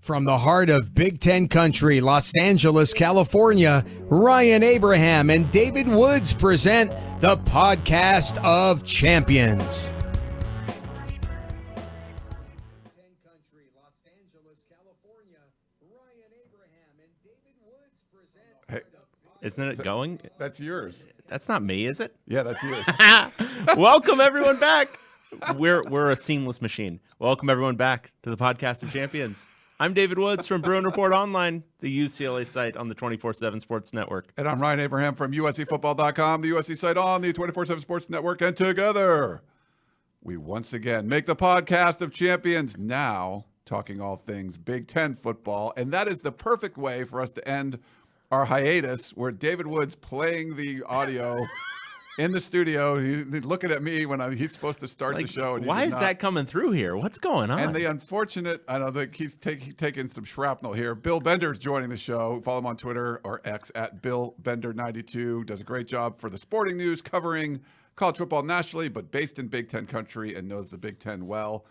From the heart of Big Ten country, Los Angeles, California, Ryan Abraham and David Woods present the Podcast of Champions. Hey, isn't it going? That's yours. That's not me, is it? Yeah, that's yours. Welcome everyone back. We're a seamless machine. Welcome everyone back to the Podcast of Champions. I'm David Woods from Bruin Report Online, the UCLA site on the 24/7 Sports Network. And I'm Ryan Abraham from USCFootball.com, the USC site on the 24/7 Sports Network. And together, we once again make the Podcast of Champions, now talking all things Big Ten football. And that is the perfect way for us to end our hiatus, where David Woods playing the audio in the studio. He's looking at me when he's supposed to start the show. And why is that coming through here? What's going on? And the unfortunate, I know that he's taking some shrapnel here. Bill Bender's joining the show. Follow him on Twitter or X at BillBender92. Does a great job for the sporting news, covering college football nationally, but based in Big Ten country and knows the Big Ten well.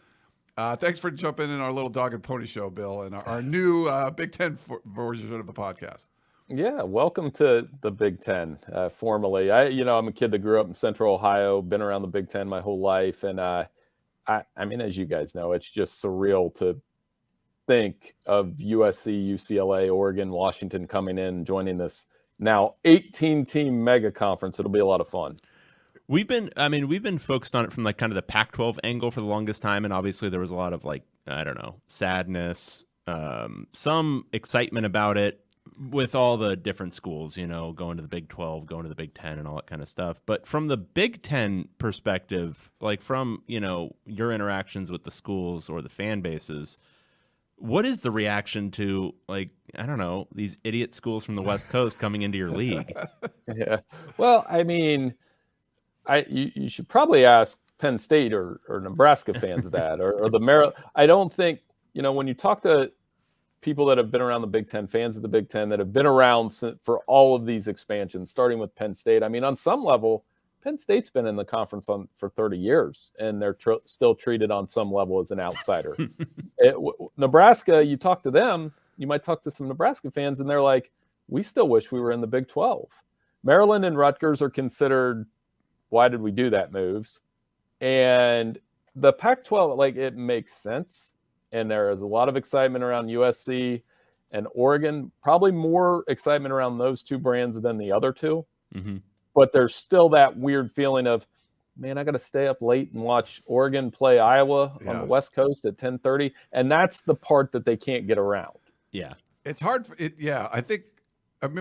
Thanks for jumping in our little dog and pony show, Bill, and our new Big Ten version of the podcast. Yeah, welcome to the Big Ten. Formally, I'm a kid that grew up in Central Ohio, been around the Big Ten my whole life, and I mean, as you guys know, it's just surreal to think of USC, UCLA, Oregon, Washington coming in, joining this now 18-team mega conference. It'll be a lot of fun. We've been focused on it from like kind of the Pac-12 angle for the longest time, and obviously there was a lot of sadness, some excitement about it, with all the different schools, going to the Big 12, going to the Big 10 and all that kind of stuff. But from the Big 10 perspective, like from, your interactions with the schools or the fan bases, what is the reaction to, these idiot schools from the West Coast coming into your league? Yeah. Well, I mean, you should probably ask Penn State or Nebraska fans that, or the Maryland. I don't think, when you talk to people that have been around the Big Ten, fans of the Big Ten that have been around for all of these expansions, starting with Penn State. I mean, on some level, Penn State's been in the conference for 30 years, and they're still treated on some level as an outsider. Nebraska, you talk to them, you might talk to some Nebraska fans, and they're like, we still wish we were in the Big 12. Maryland and Rutgers are considered, why did we do that moves? And the Pac-12, it makes sense. And there is a lot of excitement around USC and Oregon, probably more excitement around those two brands than the other two. Mm-hmm. But there's still that weird feeling of, man, I got to stay up late and watch Oregon play Iowa on the West Coast at 10:30. And that's the part that they can't get around. Yeah. It's hard. I think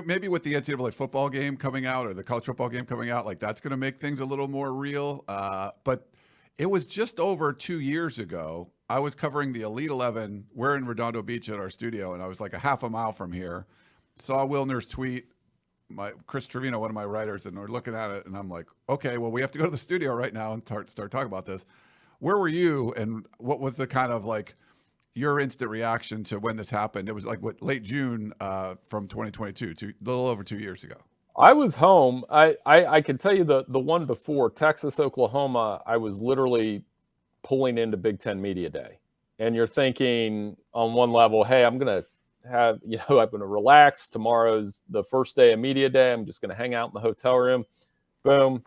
maybe with the NCAA football game coming out or the college football game coming out, that's going to make things a little more real. But it was just over 2 years ago. I was covering the Elite 11. We're in Redondo Beach at our studio, and I was like a half a mile from here. Saw Wilner's tweet, Chris Trevino, one of my writers, and we're looking at it, and I'm like, okay, well, we have to go to the studio right now and start talking about this. Where were you, and what was the kind of your instant reaction to when this happened? It was late June from 2022, a little over 2 years ago. I was home. I can tell you the one before, Texas, Oklahoma, I was literally pulling into Big Ten Media Day. And you're thinking on one level, hey, I'm going to have, I'm going to relax. Tomorrow's the first day of Media Day. I'm just going to hang out in the hotel room. Boom.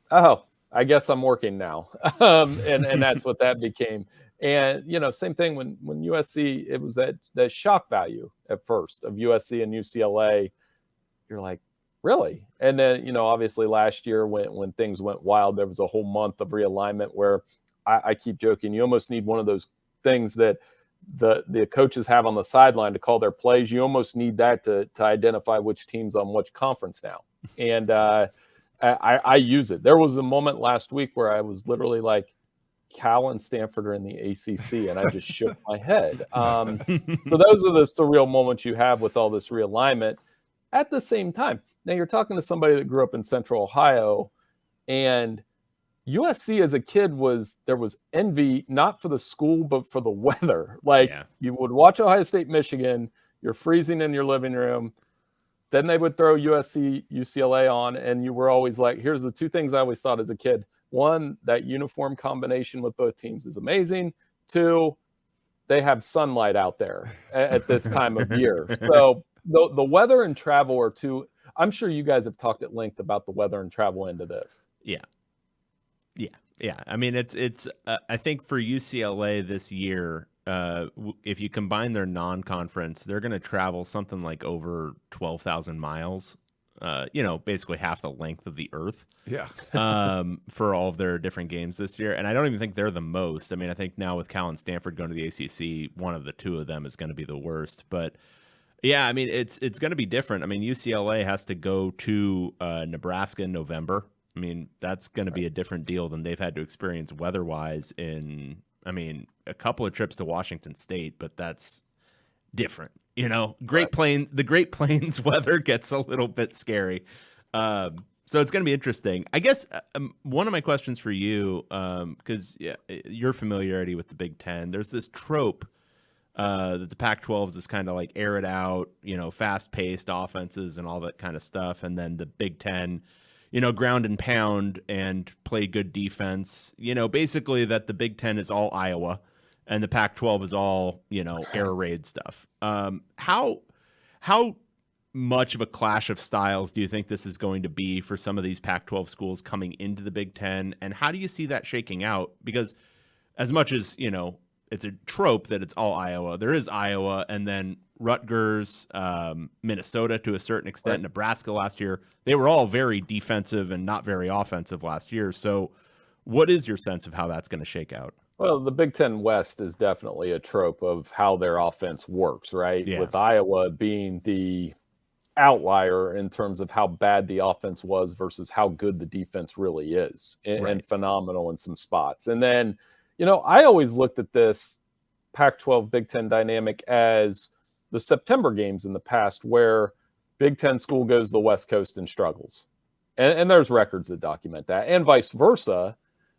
Oh, I guess I'm working now. And that's what that became. And, same thing when USC, it was that shock value at first of USC and UCLA. You're like, really? And then, obviously last year when things went wild, there was a whole month of realignment where I keep joking, you almost need one of those things that the coaches have on the sideline to call their plays. You almost need that to identify which team's on which conference now. And I use it. There was a moment last week where I was literally like, Cal and Stanford are in the ACC, and I just shook my head. So those are the surreal moments you have with all this realignment. At the same time, now you're talking to somebody that grew up in Central Ohio, and USC as a kid there was envy, not for the school, but for the weather. You would watch Ohio State, Michigan, you're freezing in your living room. Then they would throw USC, UCLA on, and you were always like, here's the two things I always thought as a kid. One, that uniform combination with both teams is amazing. Two, they have sunlight out there at this time of year. So the weather and travel are two. I'm sure you guys have talked at length about the weather and travel into this. Yeah. I mean, it's. I think for UCLA this year, if you combine their non-conference, they're going to travel something like over 12,000 miles. Basically half the length of the Earth. Yeah. For all of their different games this year, and I don't even think they're the most. I mean, I think now with Cal and Stanford going to the ACC, one of the two of them is going to be the worst. But yeah, I mean, it's going to be different. I mean, UCLA has to go to Nebraska in November. I mean, that's going to be a different deal than they've had to experience weather-wise in, I mean, a couple of trips to Washington State, but that's different. The Great Plains weather gets a little bit scary. So it's going to be interesting. I guess one of my questions for you, because your familiarity with the Big Ten, there's this trope that the Pac-12 is this kind of like air it out, fast-paced offenses and all that kind of stuff, and then the Big Ten, ground and pound and play good defense. Basically that the Big Ten is all Iowa and the Pac-12 is all, air raid stuff. How much of a clash of styles do you think this is going to be for some of these Pac-12 schools coming into the Big Ten? And how do you see that shaking out? Because as much as, it's a trope that it's all Iowa, there is Iowa and then Rutgers, Minnesota to a certain extent, right. Nebraska last year. They were all very defensive and not very offensive last year. So what is your sense of how that's going to shake out? Well, the Big Ten West is definitely a trope of how their offense works, right? Yeah. With Iowa being the outlier in terms of how bad the offense was versus how good the defense really is, and phenomenal in some spots. And then, I always looked at this Pac-12 Big Ten dynamic as the September games in the past where Big Ten school goes to the West Coast and struggles. And there's records that document that, and vice versa.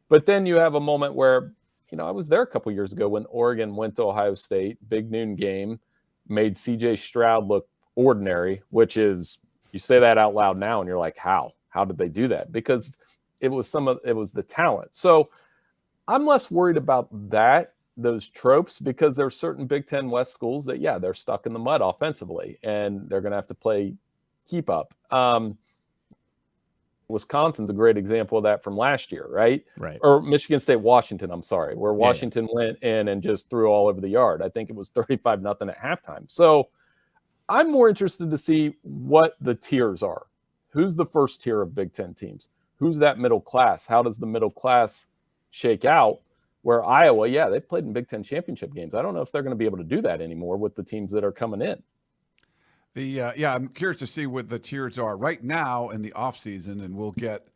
But then you have a moment where, I was there a couple years ago when Oregon went to Ohio State, big noon game, made C.J. Stroud look ordinary, which is, you say that out loud now and you're like, how did they do that? Because it was the talent. So I'm less worried about those tropes, because there's certain Big Ten West schools that, they're stuck in the mud offensively and they're going to have to play keep up. Wisconsin's a great example of that from last year, right? Or Michigan State, Washington, I'm sorry, where Washington went in and just threw all over the yard. I think it was 35-0 at halftime. So I'm more interested to see what the tiers are. Who's the first tier of Big Ten teams? Who's that middle class? How does the middle class shake out? Where Iowa, they've played in Big Ten championship games. I don't know if they're going to be able to do that anymore with the teams that are coming in. I'm curious to see what the tiers are right now in the offseason, and we'll get,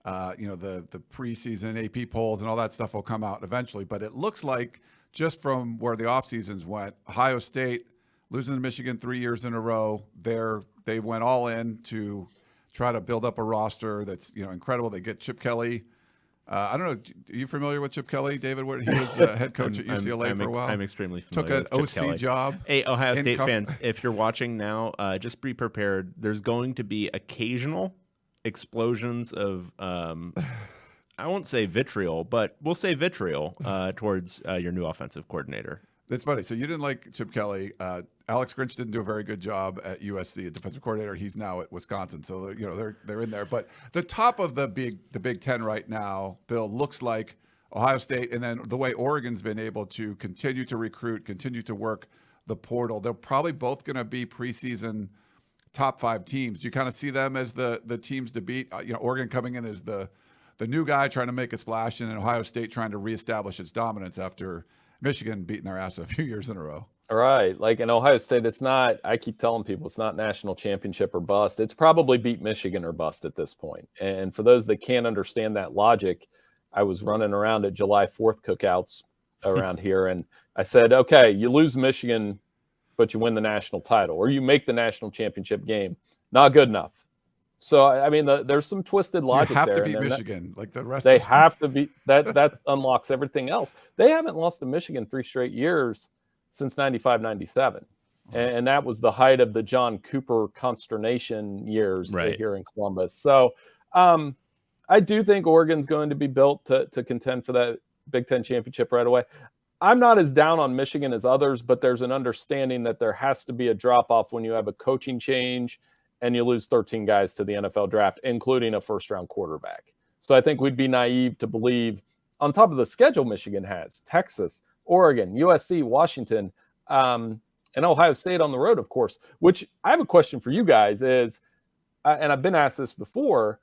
the preseason AP polls and all that stuff will come out eventually. But it looks like, just from where the offseasons went, Ohio State losing to Michigan 3 years in a row, they went all in to try to build up a roster that's incredible. They get Chip Kelly. I don't know. Are you familiar with Chip Kelly, David? He was the head coach at UCLA for a while. I'm extremely familiar with Chip OC Kelly. Job. Hey, Ohio State fans, if you're watching now, just be prepared. There's going to be occasional explosions of, I won't say vitriol, but we'll say vitriol towards your new offensive coordinator. That's funny. So you didn't like Chip Kelly. Alex Grinch didn't do a very good job at USC, a defensive coordinator. He's now at Wisconsin, so they're in there. But the top of the Big Ten right now, Bill, looks like Ohio State, and then the way Oregon's been able to continue to recruit, continue to work the portal. They're probably both going to be preseason top 5 teams. Do you kind of see them as the teams to beat? Oregon coming in as the new guy trying to make a splash, and Ohio State trying to reestablish its dominance after Michigan beating their ass a few years in a row. All right. Like in Ohio State, it's not, I keep telling people it's not national championship or bust. It's probably beat Michigan or bust at this point. And for those that can't understand that logic, I was running around at July 4th cookouts around here. And I said, okay, you lose Michigan, but you win the national title, or you make the national championship game. Not good enough. So, I mean, there's some twisted logic there. You have to beat Michigan, like the rest. They have to be, that unlocks everything else. They haven't lost to Michigan 3 straight years since 95-97. And that was the height of the John Cooper consternation years here in Columbus. So I do think Oregon's going to be built to contend for that Big Ten championship right away. I'm not as down on Michigan as others, but there's an understanding that there has to be a drop-off when you have a coaching change and you lose 13 guys to the NFL draft, including a first-round quarterback. So I think we'd be naive to believe, on top of the schedule Michigan has, Texas, Oregon, USC, Washington, and Ohio State on the road, of course, which I have a question for you guys is, and I've been asked this before,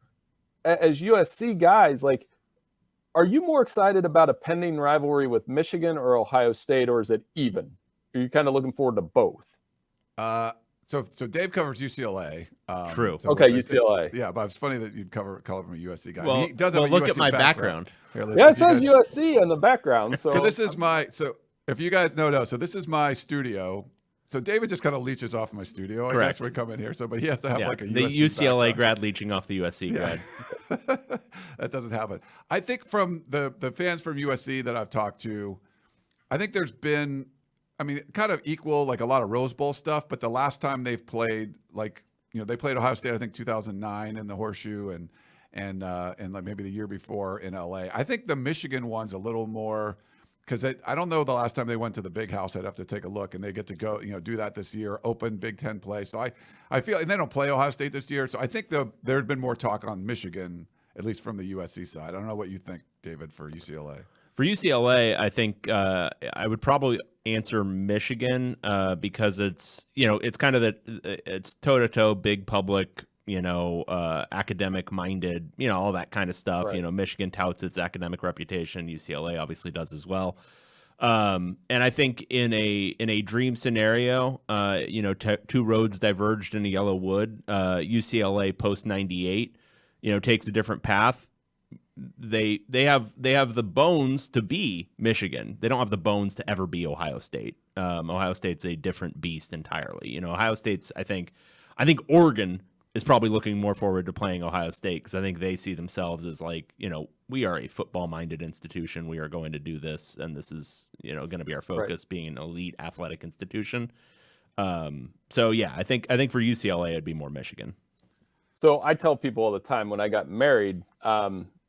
as USC guys, like, are you more excited about a pending rivalry with Michigan or Ohio State, or is it even? Are you kind of looking forward to both? So Dave covers UCLA. True. So Okay, UCLA. Yeah, but it's funny that you'd cover from a USC guy. Well, He does have a look USC at my background. Here, Yeah, it says USC in the background. So this is if you guys no, so this is my studio. So David just kind of leeches off my studio, I guess, when we come in here. So, but he has to have like a the USC UCLA background. grad leeching off the USC grad. That doesn't happen. I think from the fans from USC that I've talked to, I think there's been, I mean, kind of equal, like a lot of Rose Bowl stuff, but the last time they've played, like, they played Ohio State, I think 2009 in the Horseshoe and like maybe the year before in LA. I think the Michigan one's a little more, because I don't know the last time they went to the Big House. I'd have to take a look, and they get to go, do that this year, open Big Ten play. So I feel, and they don't play Ohio State this year. So I think there'd been more talk on Michigan, at least from the USC side. I don't know what you think, David, for UCLA. For UCLA, I think I would probably answer Michigan because it's kind of it's toe-to-toe, big public, academic minded, all that kind of stuff. Right. Michigan touts its academic reputation. UCLA obviously does as well. And I think in a dream scenario, two roads diverged in a yellow wood. UCLA post 98, takes a different path. They have the bones to be Michigan. They don't have the bones to ever be Ohio State. Ohio State's a different beast entirely. Ohio State's, I think Oregon is probably looking more forward to playing Ohio State because I think they see themselves as like, we are a football-minded institution. We are going to do this, and this is, going to be our focus, being an elite athletic institution. So yeah, I think for UCLA it'd be more Michigan. So I tell people all the time when I got married,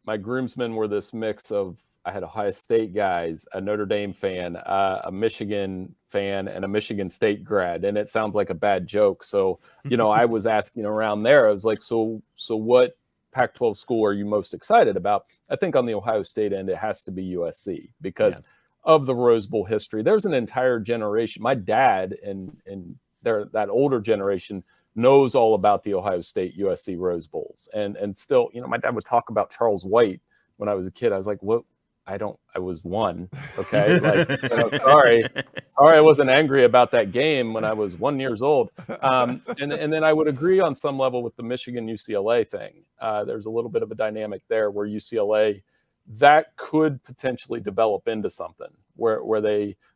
my groomsmen were this mix of, I had Ohio State guys, a Notre Dame fan, a Michigan fan, and a Michigan State grad. And it sounds like a bad joke. So, I was asking around there, I was like, so what Pac-12 school are you most excited about? I think on the Ohio State end, it has to be USC because of the Rose Bowl history. There's an entire generation. My dad and that older generation knows all about the Ohio State USC Rose Bowls. And still, my dad would talk about Charles White when I was a kid. I was like, what? I was one. Okay. Like, sorry, I wasn't angry about that game when I was 1 year old. And then I would agree on some level with the Michigan UCLA thing. There's a little bit of a dynamic there where UCLA, that could potentially develop into something where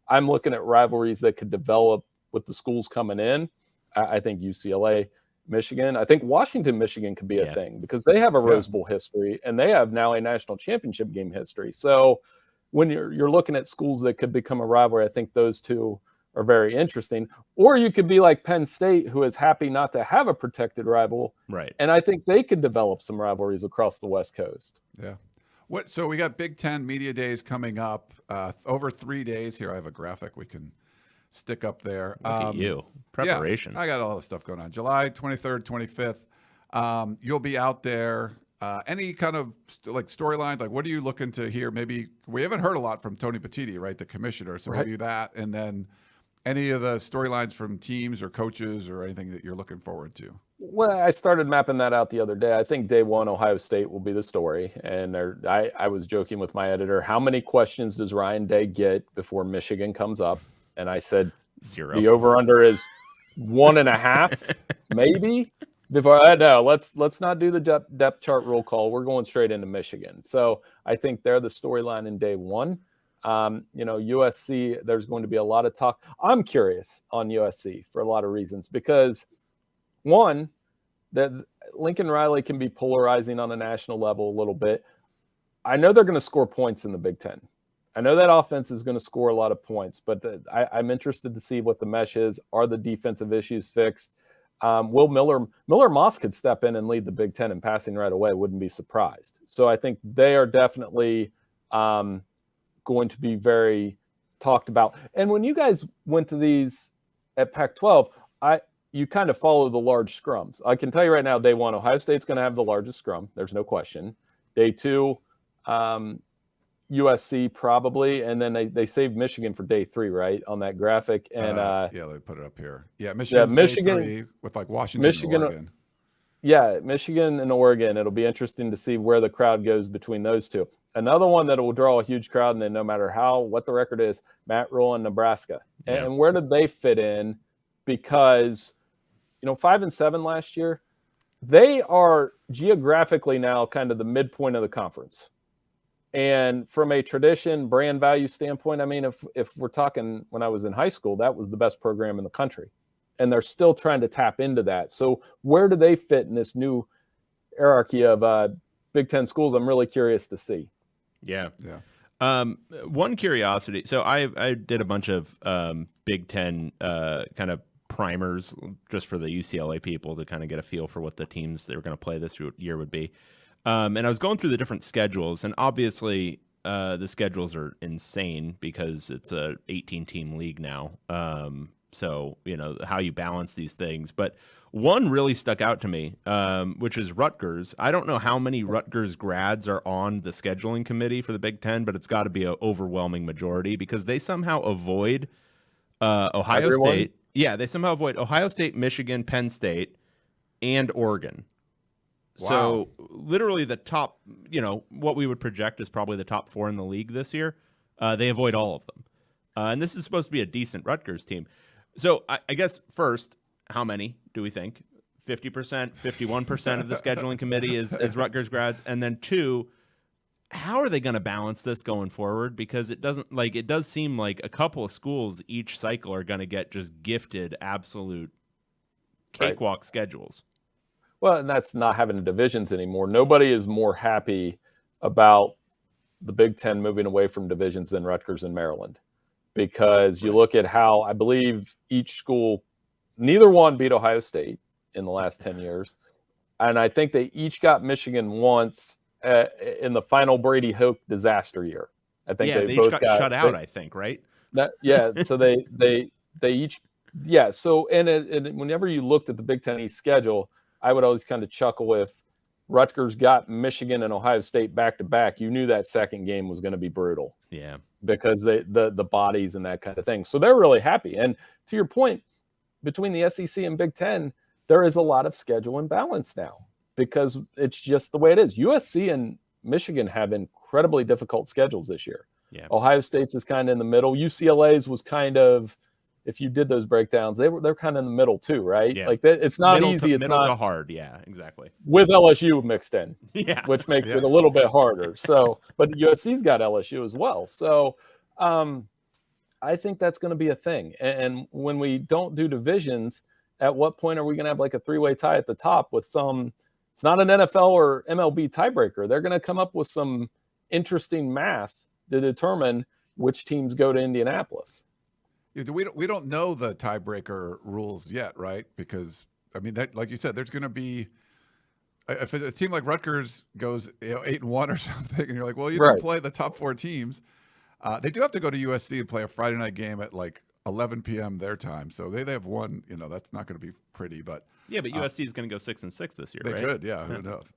I'm looking at rivalries that could develop with the schools coming in. I think UCLA, Michigan. I think Washington, Michigan could be a thing because they have a Rose Bowl history and they have now a national championship game history. So when you're looking at schools that could become a rivalry, I think those two are very interesting. Or you could be like Penn State, who is happy not to have a protected rival. Right. And I think they could develop some rivalries across the West Coast. Yeah. So we got Big Ten Media Days coming up over 3 days. Here, I have a graphic we can stick up there. Look at you. Preparation. Yeah, I got all this stuff going on. July 23rd, 25th. You'll be out there. Any kind of like storylines? Like, what are you looking to hear? Maybe we haven't heard a lot from Tony Petitti, right, the commissioner. So maybe that, and then any of the storylines from teams or coaches or anything that you're looking forward to. Well, I started mapping that out the other day. I think day one, Ohio State will be the story. And I was joking with my editor, how many questions does Ryan Day get before Michigan comes up? And I said, 0. The over-under is 1.5, maybe. Before no, let's not do the depth chart roll call. We're going straight into Michigan. So I think they're the storyline in day one. USC, there's going to be a lot of talk. I'm curious on USC for a lot of reasons because, one, that Lincoln Riley can be polarizing on a national level a little bit. I know they're going to score points in the Big Ten. I know that offense is going to score a lot of points, but I'm interested to see what the mesh is. Are the defensive issues fixed? Will Miller Moss could step in and lead the Big Ten in passing right away. Wouldn't be surprised. So I think they are definitely going to be very talked about. And when you guys went to these at Pac-12, you kind of follow the large scrums. I can tell you right now, day one, Ohio State's going to have the largest scrum. There's no question. Day two, USC probably, and then they saved Michigan for day three, right, on that graphic. And yeah, let me put it up here. Yeah, Michigan day three with like Washington and Oregon. Yeah, Michigan and Oregon. It'll be interesting to see where the crowd goes between those two. Another one that will draw a huge crowd, and then no matter what the record is, Matt Rule in Nebraska. Yeah. And where did they fit in? Because 5-7 last year, they are geographically now kind of the midpoint of the conference. And from a tradition, brand value standpoint, I mean, if we're talking when I was in high school, that was the best program in the country. And they're still trying to tap into that. So where do they fit in this new hierarchy of Big Ten schools? I'm really curious to see. Yeah. One curiosity. So I did a bunch of Big Ten kind of primers just for the UCLA people to kind of get a feel for what the teams they were going to play this year would be. And I was going through the different schedules, and obviously the schedules are insane because it's a 18-team league now. So, how you balance these things. But one really stuck out to me, which is Rutgers. I don't know how many Rutgers grads are on the scheduling committee for the Big Ten, but it's got to be an overwhelming majority because they somehow avoid Ohio State. Yeah, they somehow avoid Ohio State, Michigan, Penn State, and Oregon. Wow. So literally the top, what we would project is probably the top 4 in the league this year. They avoid all of them. And this is supposed to be a decent Rutgers team. So I guess first, how many do we think? 50%, 51% of the scheduling committee is Rutgers grads. And then 2, how are they going to balance this going forward? Because it does seem like a couple of schools each cycle are going to get just gifted absolute cakewalk schedules. Well, and that's not having the divisions anymore. Nobody is more happy about the Big Ten moving away from divisions than Rutgers and Maryland. Because you look at how I believe each school, neither one beat Ohio State in the last 10 years. And I think they each got Michigan once in the final Brady Hoke disaster year. I think they both got shut out, I think, right? So they each, yeah. So, and whenever you looked at the Big Ten East schedule, I would always kind of chuckle if Rutgers got Michigan and Ohio State back to back. You knew that second game was going to be brutal. Yeah. Because the bodies and that kind of thing. So they're really happy. And to your point, between the SEC and Big Ten, there is a lot of schedule imbalance now because it's just the way it is. USC and Michigan have incredibly difficult schedules this year. Yeah. Ohio State's is kind of in the middle. UCLA's was kind of, if you did those breakdowns, they're kind of in the middle too, right? Yeah. Like it's not easy. It's middle not to hard. Yeah, exactly. With LSU mixed in, yeah, which makes it a little bit harder. So, but USC's got LSU as well. So, I think that's going to be a thing. And when we don't do divisions, at what point are we going to have like a 3-way tie at the top with some? It's not an NFL or MLB tiebreaker. They're going to come up with some interesting math to determine which teams go to Indianapolis. We don't know the tiebreaker rules yet, right? Because I mean, like you said, there's going to be if a team like Rutgers goes 8-1 or something, and you're like, well, you didn't play the top 4 teams. They do have to go to USC and play a Friday night game at like 11 p.m. their time, so they have one. That's not going to be pretty, but yeah, but USC is going to go 6-6 this year. They right? could, yeah. Who knows?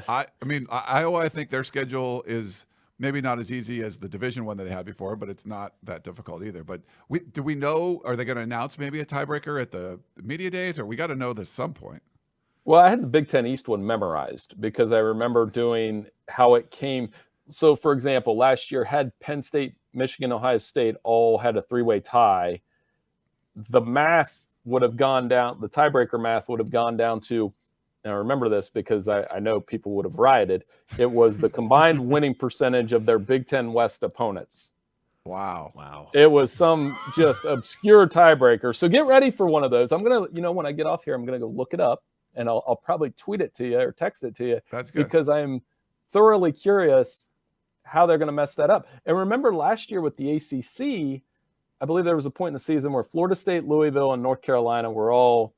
I mean, Iowa. I think their schedule is maybe not as easy as the division one that they had before, but it's not that difficult either. But do we know, are they going to announce maybe a tiebreaker at the media days, or we got to know this at some point? Well, I had the Big Ten East one memorized because I remember doing how it came. So, for example, last year had Penn State, Michigan, Ohio State all had a 3-way tie. The math would have gone down, the tiebreaker math would have gone down to, and I remember this because I know people would have rioted. It was the combined winning percentage of their Big Ten West opponents. Wow. It was some just obscure tiebreaker. So get ready for one of those. I'm going to, when I get off here, I'm going to go look it up and I'll probably tweet it to you or text it to you. That's good. Because I'm thoroughly curious how they're going to mess that up. And remember last year with the ACC, I believe there was a point in the season where Florida State, Louisville, and North Carolina were all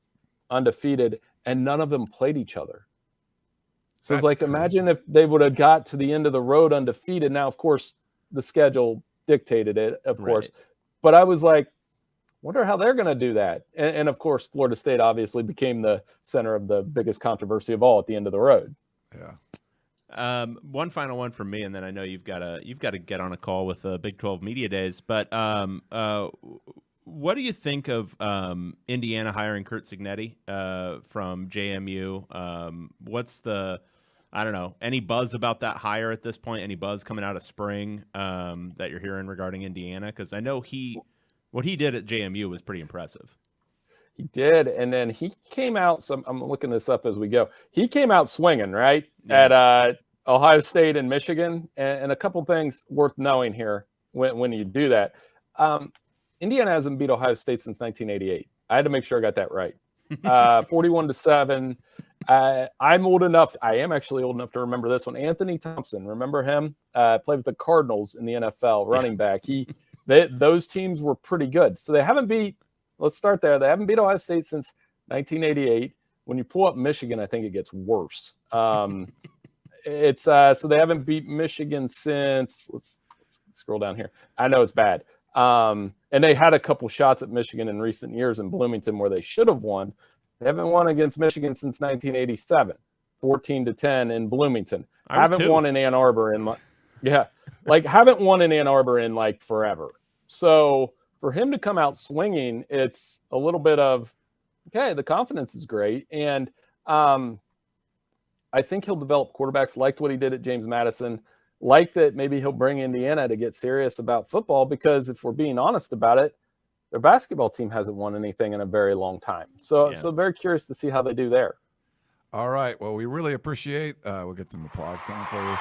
undefeated, and none of them played each other. So it's like, imagine if they would have got to the end of the road undefeated. Now, of course, the schedule dictated it, of course. Right. But I was like, wonder how they're going to do that. And of course, Florida State obviously became the center of the biggest controversy of all at the end of the road. Yeah. One final one from me, and then I know you've got to get on a call with the Big 12 Media Days. But what do you think of Indiana hiring Curt Cignetti from JMU? What's the, I don't know, any buzz about that hire at this point? Any buzz coming out of spring that you're hearing regarding Indiana? Because I know what he did at JMU was pretty impressive. He did, and then he came out. So I'm looking this up as we go. He came out swinging, right, at Ohio State and Michigan, and a couple things worth knowing here when you do that. Indiana hasn't beat Ohio State since 1988. I had to make sure I got that right. 41-7. I'm old enough. I am actually old enough to remember this one. Anthony Thompson, remember him? Played with the Cardinals in the NFL, running back. Those teams were pretty good. So they haven't beat. Let's start there. They haven't beat Ohio State since 1988. When you pull up Michigan, I think it gets worse. It's so they haven't beat Michigan since. Let's scroll down here. I know it's bad. And they had a couple shots at Michigan in recent years in Bloomington where they should have won. They haven't won against Michigan since 1987, 14-10 in Bloomington. Haven't won in Ann Arbor in haven't won in Ann Arbor in like forever. So for him to come out swinging, it's a little bit of, okay, the confidence is great. And I think he'll develop quarterbacks. Liked what he did at James Madison. Like that maybe he'll bring Indiana to get serious about football, because if we're being honest about it, their basketball team hasn't won anything in a very long time. So very curious to see how they do there. All right. Well, we really appreciate. We'll get some applause coming for you.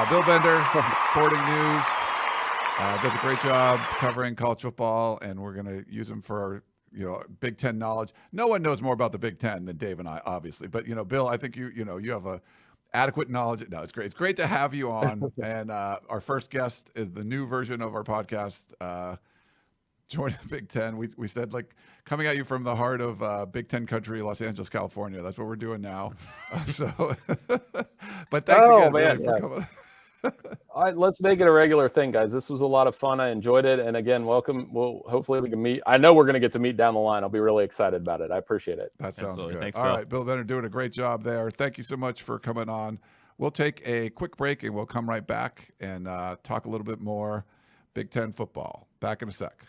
Bill Bender, Sporting News, does a great job covering college football, and we're going to use him for our, Big Ten knowledge. No one knows more about the Big Ten than Dave and I, obviously. But Bill, I think you have a adequate knowledge. No, it's great. It's great to have you on. And our first guest is the new version of our podcast. Join the Big Ten. We said, like, coming at you from the heart of Big Ten country, Los Angeles, California. That's what we're doing now. But thanks again, really, for coming. All right, let's make it a regular thing, guys. This was a lot of fun. I enjoyed it. And again, welcome. Hopefully we can meet. I know we're going to get to meet down the line. I'll be really excited about it. I appreciate it. That sounds Absolutely. good. Thanks, All Bill. right, Bill Bender doing a great job there. Thank you so much for coming on. We'll take a quick break and we'll come right back and talk a little bit more Big Ten football. Back in a sec.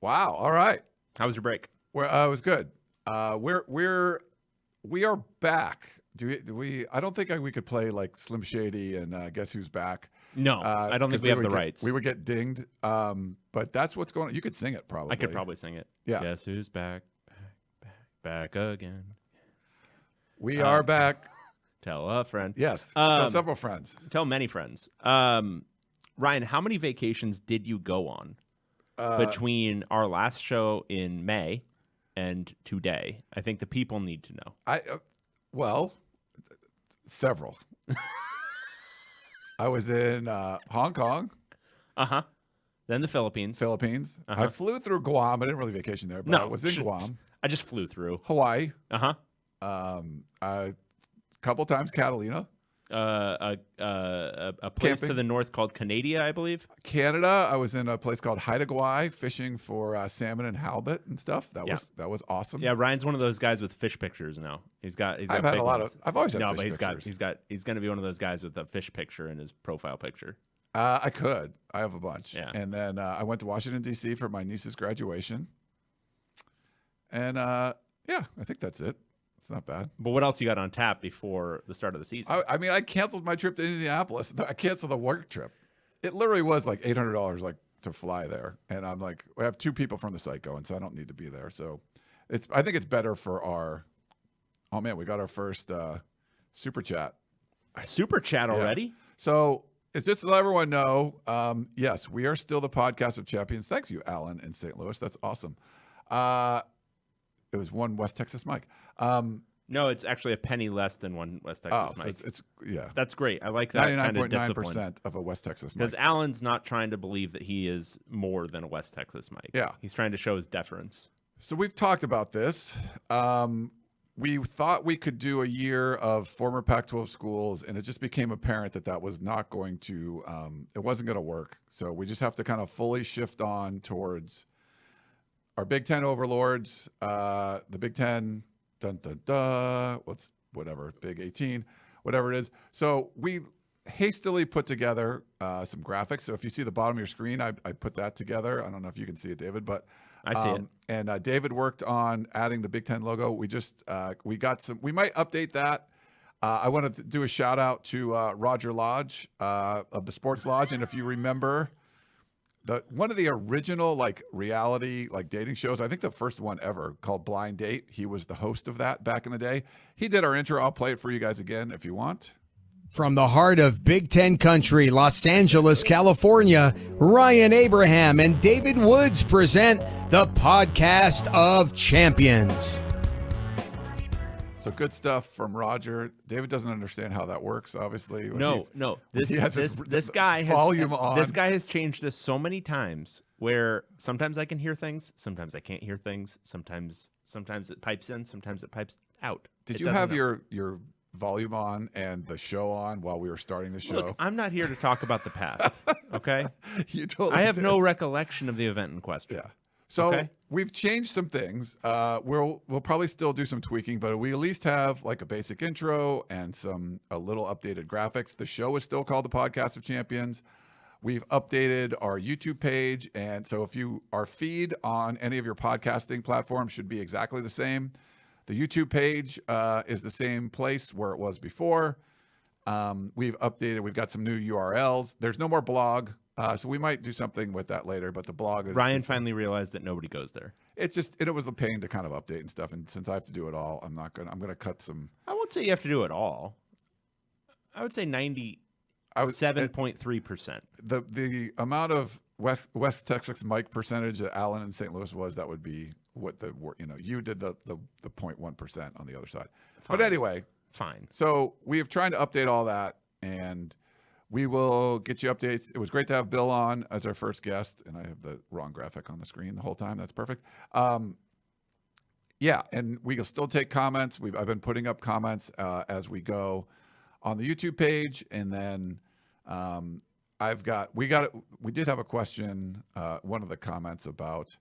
Wow. All right. How was your break? It was good. We are back. Do we? I don't think we could play like Slim Shady and Guess Who's Back. No, I don't think we have the rights. We would get dinged. But that's what's going on. You could sing it probably. I could probably sing it. Yeah. Guess who's back again? We are back. Tell a friend. Yes. Tell several friends. Tell many friends. Ryan, how many vacations did you go on between our last show in May and today? I think the people need to know. Well, several. I was in Hong Kong. Uh-huh. Then the Philippines. I flew through Guam. I didn't really vacation there, but I was in Guam. I just flew through. Hawaii. Uh-huh. A couple times Catalina. A place Camping. to the north called Canada, I believe. Canada. I was in a place called Haida Gwaii, fishing for salmon and halibut and stuff. That was awesome. Yeah, Ryan's one of those guys with fish pictures now. He's got I've had big a lot ones. of. I've always had fish pictures. He's going to be one of those guys with a fish picture in his profile picture. I have a bunch. Yeah. And then I went to Washington D.C. for my niece's graduation. And I think that's it. It's not bad. But what else you got on tap before the start of the season? I mean, I canceled my trip to Indianapolis. I canceled the work trip. It literally was like $800 like to fly there. And I'm like, we have two people from the site going, so I don't need to be there. So I think it's better for our, oh man, we got our first super chat. A super chat already? So it's just to let everyone know, yes, we are still the podcast of champions. Thank you, Alan in St. Louis. That's awesome. It was one West Texas Mike. No, it's actually a penny less than one West Texas so mic. it's yeah. That's great. I like that kind of discipline. 99.9% of a West Texas mic. Because Alan's not trying to believe that he is more than a West Texas mic. Yeah. He's trying to show his deference. So we've talked about this. We thought we could do a year of former Pac-12 schools, and it just became apparent that that was not going to, it wasn't going to work. So we just have to kind of fully shift on towards our Big Ten overlords, the Big Ten, whatever, Big 18, whatever it is. So we hastily put together some graphics. So if you see the bottom of your screen, I put that together. I don't know if you can see it, David, but I see it. And David worked on adding the Big Ten logo. We just we might update that. I want to do a shout out to Roger Lodge of the Sports Lodge, and if you remember, one of the original like reality like dating shows, I think the first one ever, called Blind Date. He was the host of that back in the day. He did our intro. I'll play it for you guys again if you want. From the heart of Big Ten country, Los Angeles, California, Ryan Abraham and David Woods present the podcast of champions. So good stuff from Roger. David doesn't understand how that works, obviously. No. This guy has changed this so many times where sometimes I can hear things, sometimes I can't hear things, sometimes it pipes in, sometimes it pipes out. Did you have your volume on and the show on while we were starting the show? Look, I'm not here to talk about the past, okay? You totally I have did. no recollection of the event in question. Yeah. So okay? We've changed some things. We'll probably still do some tweaking, but we at least have like a basic intro and a little updated graphics. The show is still called the Podcast of Champions. We've updated our YouTube page, and so our feed on any of your podcasting platforms should be exactly the same. The YouTube page is the same place where it was before. We've updated. We've got some new URLs. There's no more blog. So we might do something with that later, but the blog is... Ryan finally realized that nobody goes there. It was a pain to kind of update and stuff. And since I have to do it all, I'm going to cut some... I won't say you have to do it all. I would say 97.3%. The amount of West Texas mic percentage that Allen in St. Louis was, that would be what you did the 0.1% on the other side. Fine. But anyway. Fine. So we have trying to update all that, and we will get you updates. It was great to have Bill on as our first guest, and I have the wrong graphic on the screen the whole time. That's perfect. Yeah, and we can still take comments. I've been putting up comments as we go on the YouTube page, and then we did have a question. One of the comments about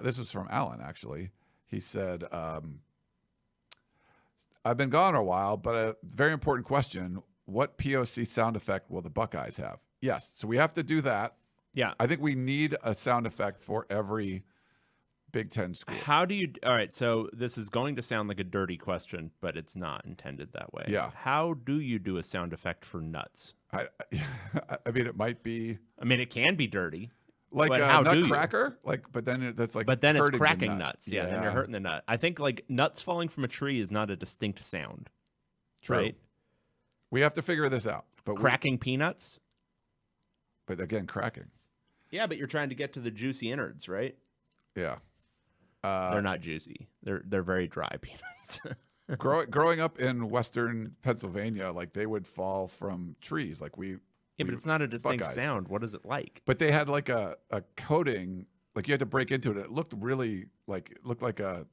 this was from Alan, actually. He said, I've been gone a while, but a very important question. What POC sound effect will the Buckeyes have? Yes. So we have to do that. Yeah. I think we need a sound effect for every Big Ten school. All right. So this is going to sound like a dirty question, but it's not intended that way. Yeah. How do you do a sound effect for nuts? I mean, it might be. I mean, it can be dirty. Like but a nutcracker? But then it's cracking nuts. Yeah. Then you're hurting the nut. I think like nuts falling from a tree is not a distinct sound. True. Right? We have to figure this out. But cracking peanuts? But again, cracking. Yeah, but you're trying to get to the juicy innards, right? Yeah. They're not juicy. They're very dry peanuts. Growing up in Western Pennsylvania, like they would fall from trees. Like but it's not a distinct Buckeyes. sound. What is it like? But they had like a coating, like you had to break into it. It looked like a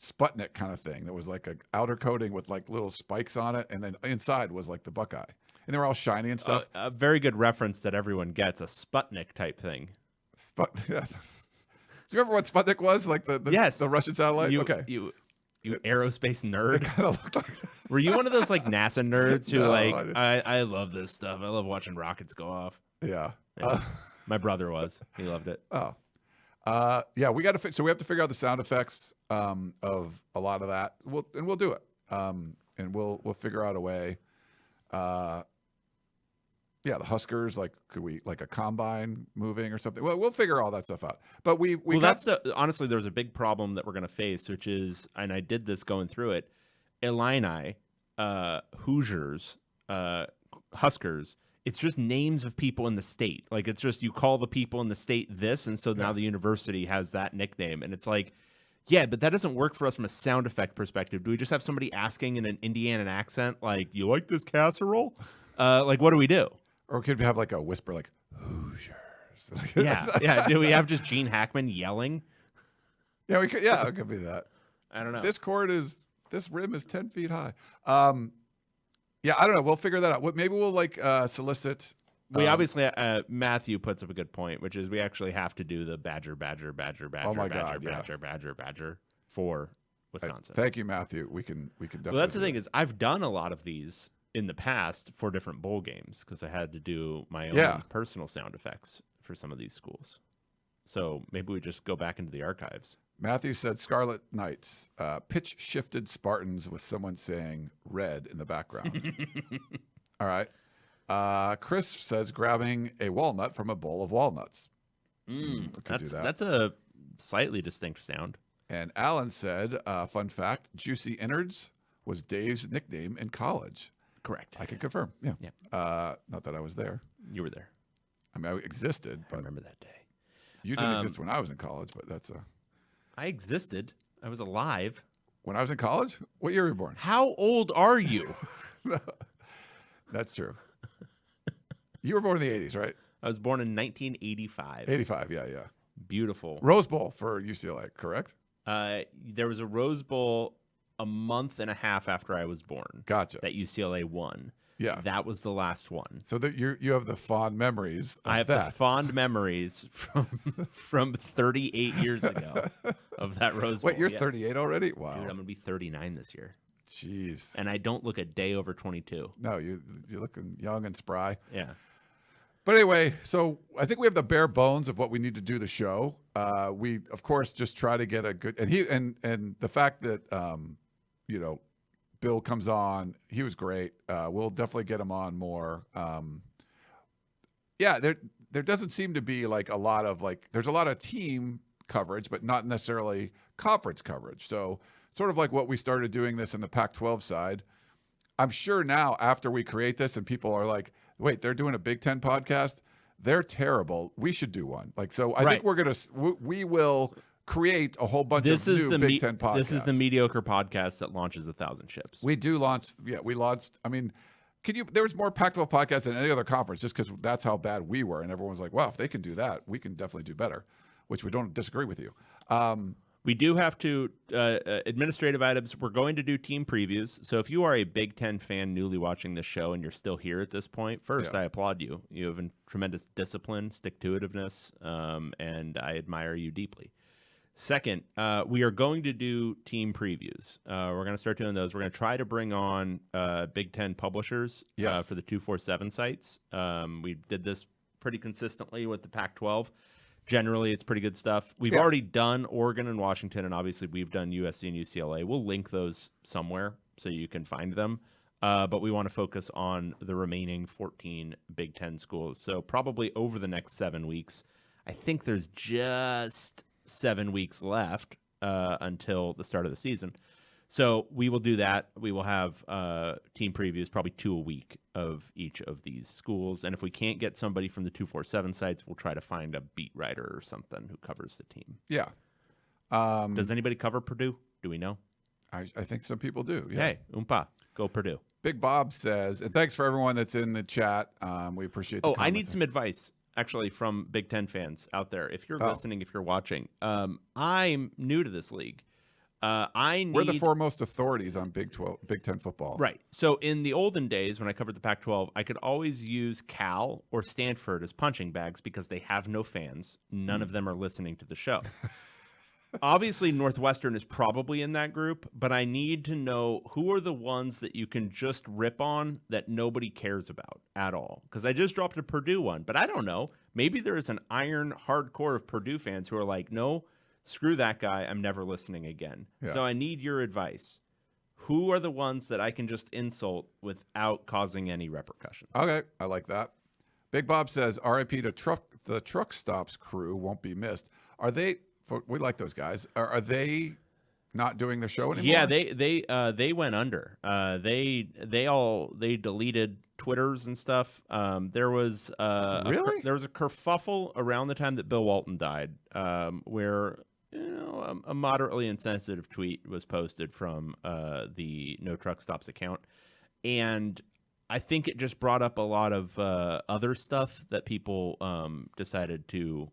Sputnik kind of thing. That was like an outer coating with like little spikes on it, and then inside was like the Buckeye, and they were all shiny and stuff. A very good reference that everyone gets, a Sputnik type thing. Yeah. Do you remember what Sputnik was? Like the Russian satellite? You aerospace nerd. It kind of looked like. Were you one of those like NASA nerds who No, I love this stuff. I love watching rockets go off. Yeah. My brother was. He loved it. Oh. Yeah, we got to. So we have to figure out the sound effects of a lot of that. We'll do it. And we'll figure out a way. Yeah, the Huskers, like, could we like a combine moving or something? Well, we'll figure all that stuff out. But honestly, there's a big problem that we're going to face, which is, and I did this going through it, Illini, Hoosiers, Huskers. It's just names of people in the state. Like, it's just you call the people in the state this, and so now the university has that nickname. And it's like, Yeah, but that doesn't work for us from a sound effect perspective. Do we just have somebody asking in an Indiana accent, like, you like this casserole? Like, what do we do? Or could we have like a whisper, like Hoosiers? Yeah. Do we have just Gene Hackman yelling? Yeah, we could. Yeah, it could be that. I don't know. This rim is 10 feet high. Yeah, I don't know. We'll figure that out. Maybe we'll like solicit. We obviously, Matthew puts up a good point, which is we actually have to do the Badger for Wisconsin. Thank you, Matthew. We can definitely. Well, that's the thing is I've done a lot of these in the past for different bowl games because I had to do my own personal sound effects for some of these schools. So maybe we just go back into the archives. Matthew said Scarlet Knights, pitch shifted Spartans with someone saying red in the background. All right. Chris says grabbing a walnut from a bowl of walnuts. That's a slightly distinct sound. And Alan said, fun fact, Juicy Innards was Dave's nickname in college. Correct. I can confirm. Yeah. Not that I was there. You were there. I mean, I existed. But I remember that day. You didn't exist when I was in college, but that's I existed. I was alive. When I was in college? What year were you born? How old are you? That's true. You were born in the 80s, right? I was born in 1985. 85, yeah. Beautiful. Rose Bowl for UCLA, correct? There was a Rose Bowl a month and a half after I was born. Gotcha. That UCLA won. Yeah. That was the last one. So that you have the fond memories of I have that. the fond memories from 38 years ago of that Rose Bowl. Wait, you're 38 already? Wow. Dude, I'm going to be 39 this year. Jeez. And I don't look a day over 22. No, you're looking young and spry. Yeah. But anyway, so I think we have the bare bones of what we need to do the show. We, of course, just try to get a good and the fact that Bill comes on, he was great. We'll definitely get him on more. There doesn't seem to be like a lot of there's a lot of team coverage, but not necessarily conference coverage. So sort of like what we started doing this in the Pac-12 side. I'm sure now after we create this and people are like, wait, they're doing a Big Ten podcast? They're terrible. We should do one. I think we will create a whole bunch of new Big Ten podcasts. This is the mediocre podcast that launches 1,000 ships. We launched. I mean, there was more Pac-12 podcasts than any other conference just because that's how bad we were. And everyone's like, well, if they can do that, we can definitely do better, which we don't disagree with you. We do have to, administrative items, we're going to do team previews. So if you are a Big Ten fan newly watching this show and you're still here at this point, first, I applaud you. You have tremendous discipline, stick-to-itiveness, and I admire you deeply. Second, we are going to do team previews. We're going to start doing those. We're going to try to bring on Big Ten publishers for the 247 sites. We did this pretty consistently with the Pac-12. Generally, it's pretty good stuff. We've already done Oregon and Washington, and obviously we've done USC and UCLA. We'll link those somewhere so you can find them. But we want to focus on the remaining 14 Big Ten schools. So probably over the next 7 weeks, I think there's just 7 weeks left until the start of the season. So we will do that. We will have team previews, probably 2 a week of each of these schools. And if we can't get somebody from the 247 sites, we'll try to find a beat writer or something who covers the team. Yeah. Does anybody cover Purdue? Do we know? I think some people do. Yeah. Hey, go Purdue. Big Bob says, and thanks for everyone that's in the chat. We appreciate the comments. I need some advice, actually, from Big Ten fans out there. If you're listening, if you're watching, I'm new to this league. We're the foremost authorities on Big Ten football. Right. So in the olden days, when I covered the Pac-12, I could always use Cal or Stanford as punching bags because they have no fans. None of them are listening to the show. Obviously, Northwestern is probably in that group, but I need to know who are the ones that you can just rip on that nobody cares about at all. Because I just dropped a Purdue one, but I don't know. Maybe there is an iron hardcore of Purdue fans who are like, no, screw that guy. I'm never listening again. Yeah. So I need your advice. Who are the ones that I can just insult without causing any repercussions? Okay, I like that. Big Bob says, RIP to the truck stops crew won't be missed. Are they? We like those guys. Are they not doing the show anymore? Yeah, they went under. They deleted Twitters and stuff. There was really there was a kerfuffle around the time that Bill Walton died, where a moderately insensitive tweet was posted from the No Truck Stops account, and I think it just brought up a lot of other stuff that people decided to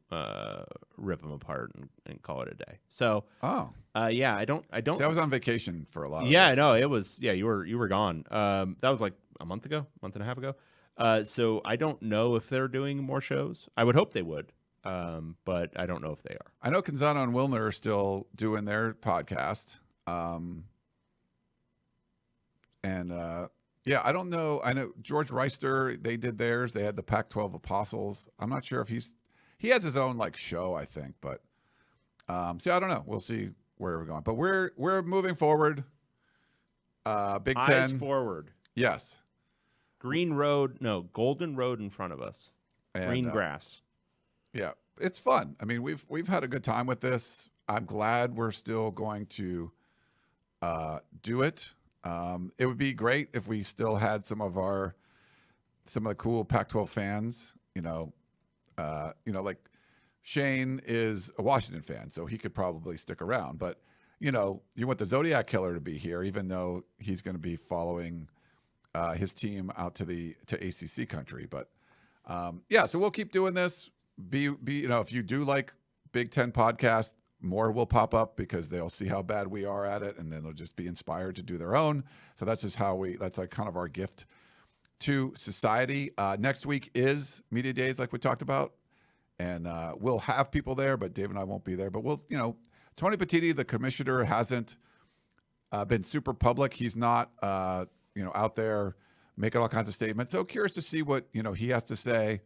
rip them apart and call it a day. So, yeah, I don't. See, I was on vacation for a lot of Yeah, this. no, it was. Yeah, you were gone. That was like a month and a half ago. So I don't know if they're doing more shows. I would hope they would, but I don't know if they are. I know Canzano and Wilner are still doing their podcast. Yeah, I don't know. I know George Reister, they did theirs. They had the Pac-12 Apostles. I'm not sure if he has his own like show, I think, but see, I don't know. We'll see where we're going. But we're moving forward. Big Eyes Ten. forward. Yes. Golden road in front of us. And, Green grass. Yeah, it's fun. I mean, we've had a good time with this. I'm glad we're still going to do it. It would be great if we still had some of the cool Pac-12 fans. Like Shane is a Washington fan, so he could probably stick around. But you want the Zodiac Killer to be here, even though he's going to be following his team out to ACC country. But yeah, so we'll keep doing this. If you do like Big Ten podcast, more will pop up because they'll see how bad we are at it, and then they'll just be inspired to do their own. So that's just that's like kind of our gift to society. Next week is Media Days, like we talked about, and we'll have people there, but Dave and I won't be there. But Tony Petitti, the commissioner, hasn't been super public. He's not, out there making all kinds of statements. So curious to see what, he has to say.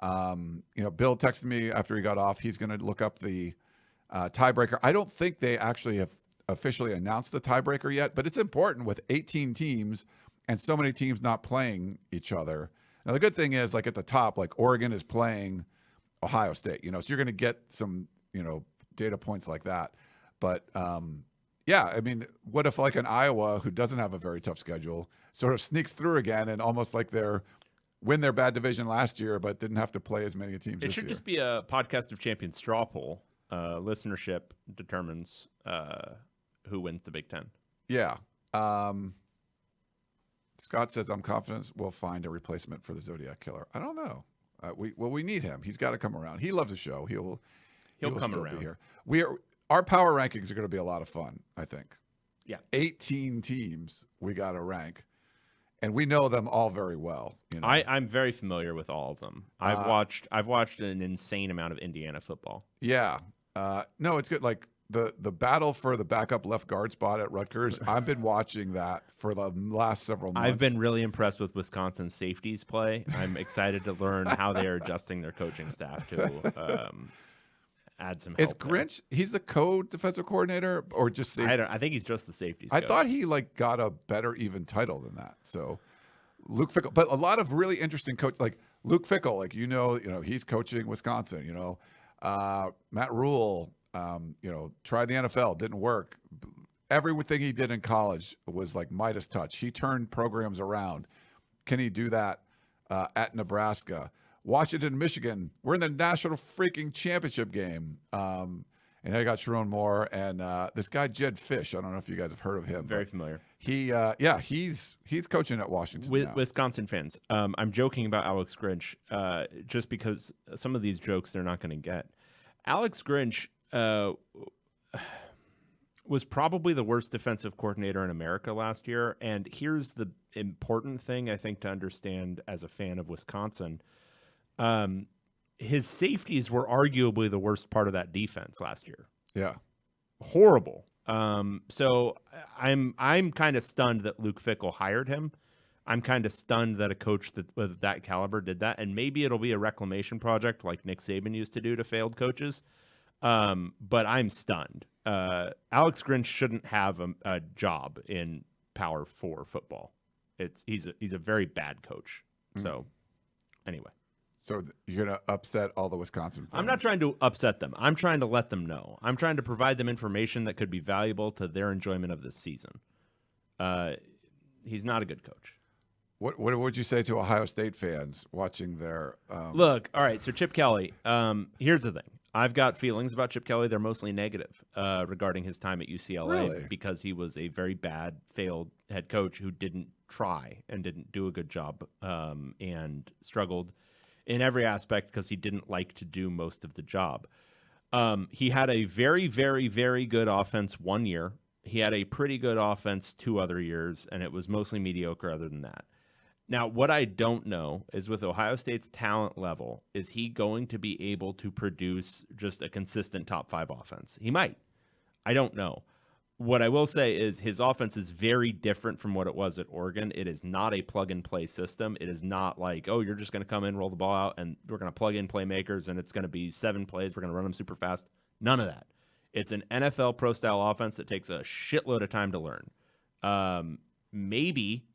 Bill texted me after he got off. He's going to look up the tiebreaker. I don't think they actually have officially announced the tiebreaker yet, but it's important with 18 teams and so many teams not playing each other. Now, the good thing is, like at the top, like Oregon is playing Ohio State, so you're going to get some, data points like that. But yeah, I mean, what if like an Iowa who doesn't have a very tough schedule sort of sneaks through again and almost like win their bad division last year, but didn't have to play as many teams this year? It should just be a podcast of champions straw poll. Listenership determines who wins the Big Ten. Yeah. Scott says, I'm confident we'll find a replacement for the Zodiac Killer. I don't know. We need him. He's got to come around. He loves the show. He'll come still around. Be here. Our power rankings are going to be a lot of fun, I think. Yeah. 18 teams we got to rank, and we know them all very well. I'm very familiar with all of them. I've watched an insane amount of Indiana football. Yeah. No, it's good. Like the battle for the backup left guard spot at Rutgers, I've been watching that for the last several months. I've been really impressed with Wisconsin's safeties play. I'm excited to learn how they are adjusting their coaching staff to add some help. It's Grinch. He's the co-defensive coordinator, or just safety? I think he's just the safeties I coach. thought he got a better even title than that. So Luke Fickell, but a lot of really interesting coach like Luke Fickell, he's coaching Wisconsin. Matt Rule, tried the NFL, didn't work. Everything he did in college was like Midas touch. He turned programs around. Can he do that at Nebraska? Washington, Michigan, we're in the national freaking championship game. And I got Sharon Moore and this guy, Jed Fish. I don't know if you guys have heard of him. Very familiar. He's coaching at Washington now. Wisconsin fans. I'm joking about Alex Grinch just because some of these jokes they're not going to get. Alex Grinch was probably the worst defensive coordinator in America last year. And here's the important thing I think to understand as a fan of Wisconsin. His safeties were arguably the worst part of that defense last year. Yeah. Horrible. So I'm kind of stunned that Luke Fickell hired him. I'm kind of stunned that a coach with that caliber did that. And maybe it'll be a reclamation project like Nick Saban used to do to failed coaches. But I'm stunned. Alex Grinch shouldn't have a job in Power 4 football. He's a very bad coach. So anyway. So you're going to upset all the Wisconsin fans? I'm not trying to upset them. I'm trying to let them know. I'm trying to provide them information that could be valuable to their enjoyment of this season. He's not a good coach. What would you say to Ohio State fans watching their Look, all right, so Chip Kelly, here's the thing. I've got feelings about Chip Kelly. They're mostly negative regarding his time at UCLA Really? because he was a very bad, failed head coach who didn't try and didn't do a good job and struggled in every aspect because he didn't like to do most of the job. He had a very, very, very good offense 1 year. He had a pretty good offense 2 other years, and it was mostly mediocre other than that. Now, what I don't know is with Ohio State's talent level, is he going to be able to produce just a consistent top 5 offense? He might. I don't know. What I will say is his offense is very different from what it was at Oregon. It is not a plug-and-play system. It is not like, oh, you're just going to come in, roll the ball out, and we're going to plug in playmakers, and it's going to be 7 plays. We're going to run them super fast. None of that. It's an NFL pro-style offense that takes a shitload of time to learn. Maybe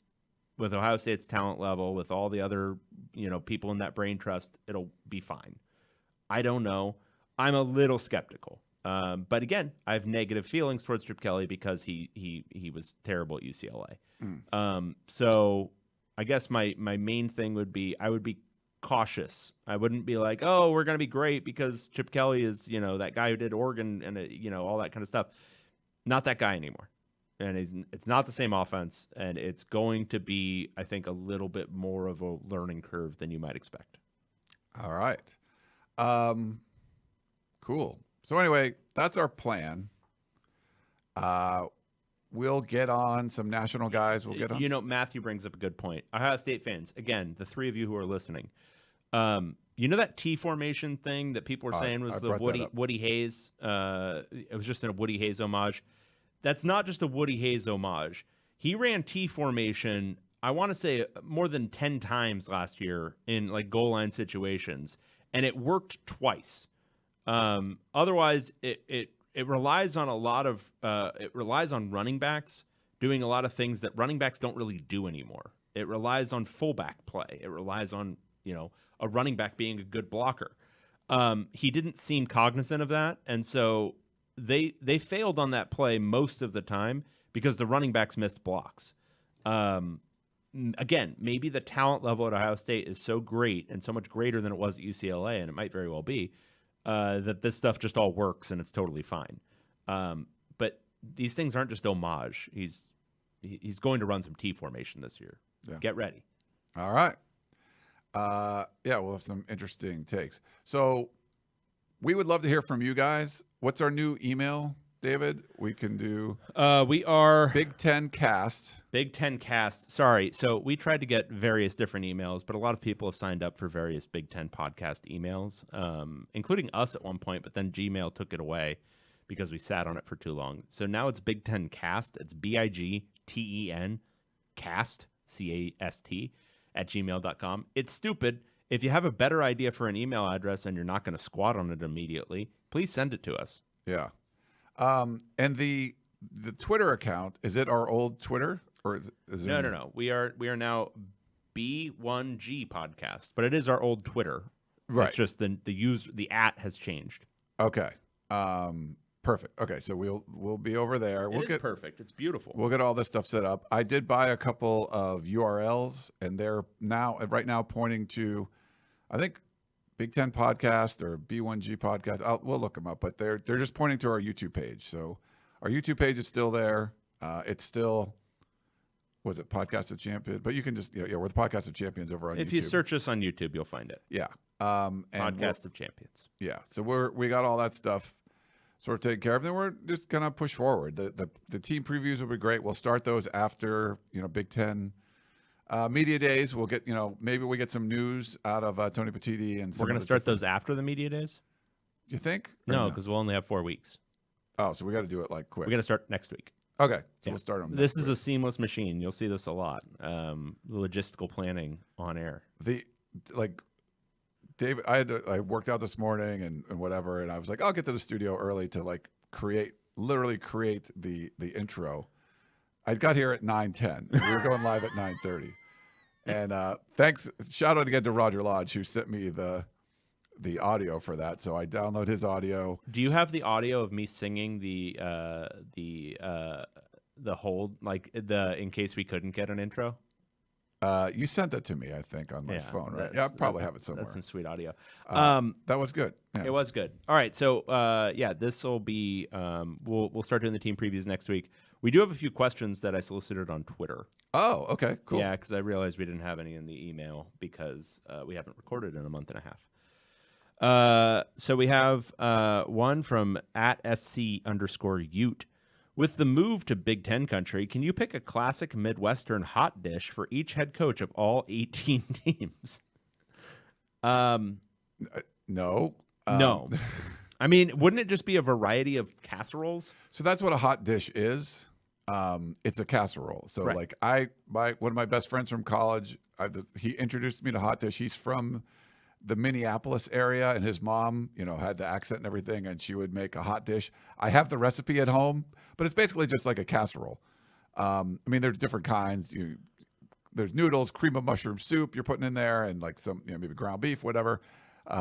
with Ohio State's talent level, with all the other people in that brain trust, it'll be fine. I don't know. I'm a little skeptical. But again, I have negative feelings towards Chip Kelly because he was terrible at UCLA. So I guess my main thing would be I would be cautious. I wouldn't be like, oh, we're going to be great because Chip Kelly is, that guy who did Oregon and, all that kind of stuff. Not that guy anymore. And it's not the same offense. And it's going to be, I think, a little bit more of a learning curve than you might expect. All right. Cool. So anyway, that's our plan. We'll get on some national guys. We'll get on. Matthew brings up a good point. Ohio State fans, again, the 3 of you who are listening, that T formation thing that people were saying was the Woody Hayes. It was just a Woody Hayes homage. That's not just a Woody Hayes homage. He ran T formation, I want to say more than 10 times last year in like goal line situations, and it worked twice. Otherwise, it relies on a lot of it relies on running backs doing a lot of things that running backs don't really do anymore. It relies on fullback play. It relies on a running back being a good blocker. He didn't seem cognizant of that, and so they failed on that play most of the time because the running backs missed blocks. Again, maybe the talent level at Ohio State is so great and so much greater than it was at UCLA, and it might very well be. That this stuff just all works and it's totally fine. But these things aren't just homage. He's going to run some T formation this year. Yeah. Get ready. All right. We'll have some interesting takes. So we would love to hear from you guys. What's our new email, David? We can do. We are Big Ten Cast. Big Ten Cast. Sorry. So we tried to get various different emails, but a lot of people have signed up for various Big Ten podcast emails, including us at one point. But then Gmail took it away because we sat on it for too long. So now it's Big Ten Cast. It's BIGTEN Cast CAST at gmail.com. It's stupid. If you have a better idea for an email address and you're not going to squat on it immediately, please send it to us. Yeah. And the Twitter account, is it our old Twitter or is it No. We are now B1G podcast, but it is our old Twitter. Right. It's just the @ has changed. Okay. Perfect. Okay, so we'll be over there. It is perfect. It's beautiful. We'll get all this stuff set up. I did buy a couple of URLs, and they're right now pointing to, I think, Big Ten Podcast or B1G Podcast. We'll look them up, but they're just pointing to our YouTube page. So our YouTube page is still there. It's still, was it Podcast of Champions? But you can just, we're the Podcast of Champions over on YouTube. If you search us on YouTube, you'll find it. Yeah. And Podcast of Champions. Yeah. So we got all that stuff sort of taken care of. Then we're just gonna push forward. The team previews will be great. We'll start those after Big Ten media days. We'll get maybe we get some news out of Tony Petitti and we're gonna start those after the media days. Do you think? No, because we'll only have 4 weeks. Oh, so we got to do it like quick. We're gonna start next week. Okay, so we'll start them. This is a seamless machine. You'll see this a lot. The logistical planning on air. David, I worked out this morning and whatever, and I was like, I'll get to the studio early to literally create the intro. I got here at 9:10. We were going live at 9:30. And thanks, shout out again to Roger Lodge who sent me the audio for that. So I download his audio. Do you have the audio of me singing the hold, in case we couldn't get an intro? You sent that to me, I think, on my phone, right? that's- Yeah, I probably have it somewhere. That's some sweet audio. That was good. Yeah. It was good. All right, so this will be. We'll start doing the team previews next week. We do have a few questions that I solicited on Twitter. Oh, okay, cool. Yeah, because I realized we didn't have any in the email because we haven't recorded in a month and a half. So we have one from @SC_Ute. With the move to Big Ten country, can you pick a classic Midwestern hot dish for each head coach of all 18 teams? No. No. I mean, wouldn't it just be a variety of casseroles? So that's what a hot dish is. It's a casserole. So Right. like one of my best friends from college, he introduced me to hot dish. He's from the Minneapolis area, and his mom, had the accent and everything, and she would make a hot dish. I have the recipe at home, but it's basically just like a casserole. I mean, there's different kinds. There's noodles, cream of mushroom soup you're putting in there, and like some, maybe ground beef, whatever,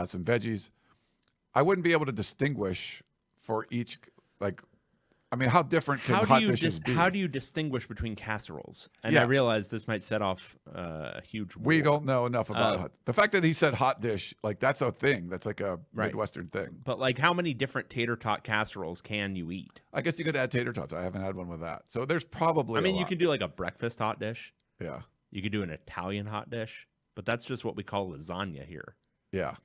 some veggies. I wouldn't be able to distinguish for each, how different can hot dishes be? How do you distinguish between casseroles? And Yeah. I realize this might set off a huge war. We don't know enough about the fact that he said hot dish, that's a thing. That's like a Right. Midwestern thing. But how many different tater tot casseroles can you eat? I guess you could add tater tots. I haven't had one with that. So there's probably I mean, a you lot. could do like a breakfast hot dish. Yeah. You could do an Italian hot dish, but that's just what we call lasagna here. Yeah.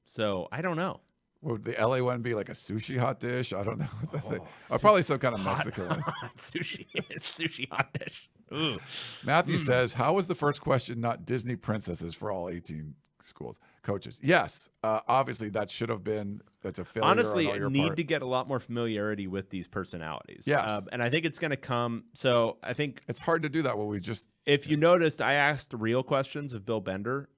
So I don't know. Would the LA one be like a sushi hot dish? I don't know. Probably some kind of Mexican one. Sushi hot dish. Ooh. Matthew says, how was the first question not Disney princesses for all 18 schools coaches? Yes. Obviously, that's a failure Honestly, on all your need part. to get a lot more familiarity with these personalities. Yes. And I think it's going to come. So I think It's hard to do that when we just... if you noticed, I asked real questions of Bill Bender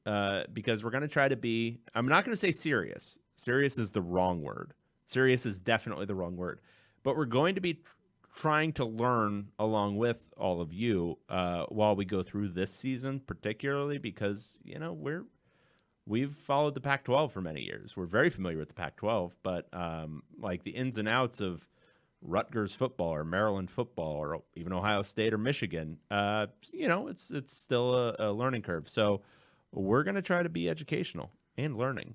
because we're going to try to be, I'm not going to say serious. Serious is the wrong word. Serious is definitely the wrong word. But we're going to be trying to learn along with all of you while we go through this season, particularly because, we've followed the Pac-12 for many years. We're very familiar with the Pac-12, but the ins and outs of Rutgers football or Maryland football or even Ohio State or Michigan, it's still a learning curve. So we're going to try to be educational and learning.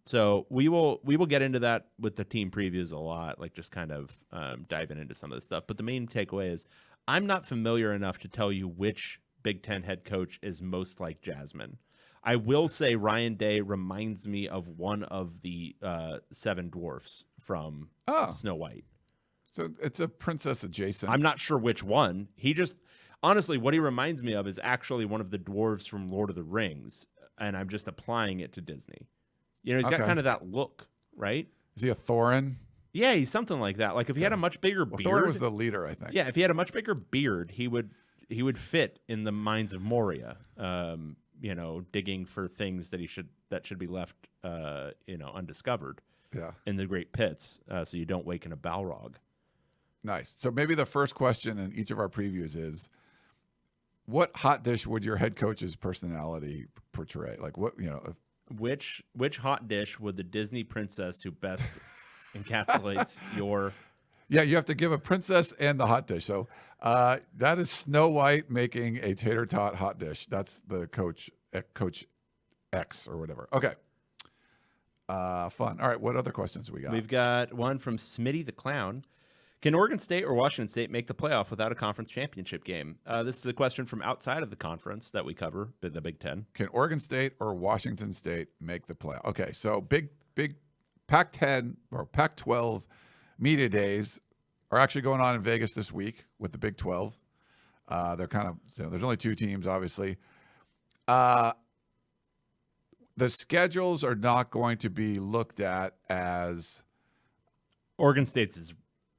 So we will get into that with the team previews a lot, just kind of diving into some of this stuff. But the main takeaway is I'm not familiar enough to tell you which Big Ten head coach is most like Jasmine. I will say Ryan Day reminds me of one of the 7 dwarfs from Snow White. So it's a princess adjacent. I'm not sure which one. Honestly, what he reminds me of is actually one of the dwarves from Lord of the Rings, and I'm just applying it to Disney. He's got kind of that look, right? Is he a Thorin? Yeah, he's something like that. If he had a much bigger beard. Thorin was the leader, I think. Yeah, if he had a much bigger beard, he would fit in the Mines of Moria. Digging for things that should be left, undiscovered. Yeah. In the Great Pits, so you don't waken a Balrog. Nice. So maybe the first question in each of our previews is, what hot dish would your head coach's personality portray? Which hot dish would the Disney princess who best encapsulates your... Yeah, you have to give a princess and the hot dish. So that is Snow White making a tater tot hot dish. That's the Coach X or whatever. Okay. Fun. All right, what other questions we got? We've got one from Smitty the Clown. Can Oregon State or Washington State make the playoff without a conference championship game? This is a question from outside of the conference that we cover, the Big Ten. Can Oregon State or Washington State make the playoff? Okay, so big Pac-10 or Pac-12 media days are actually going on in Vegas this week with the Big 12. They're kind of, there's only 2 teams, obviously. The schedules are not going to be looked at as... Oregon State's is...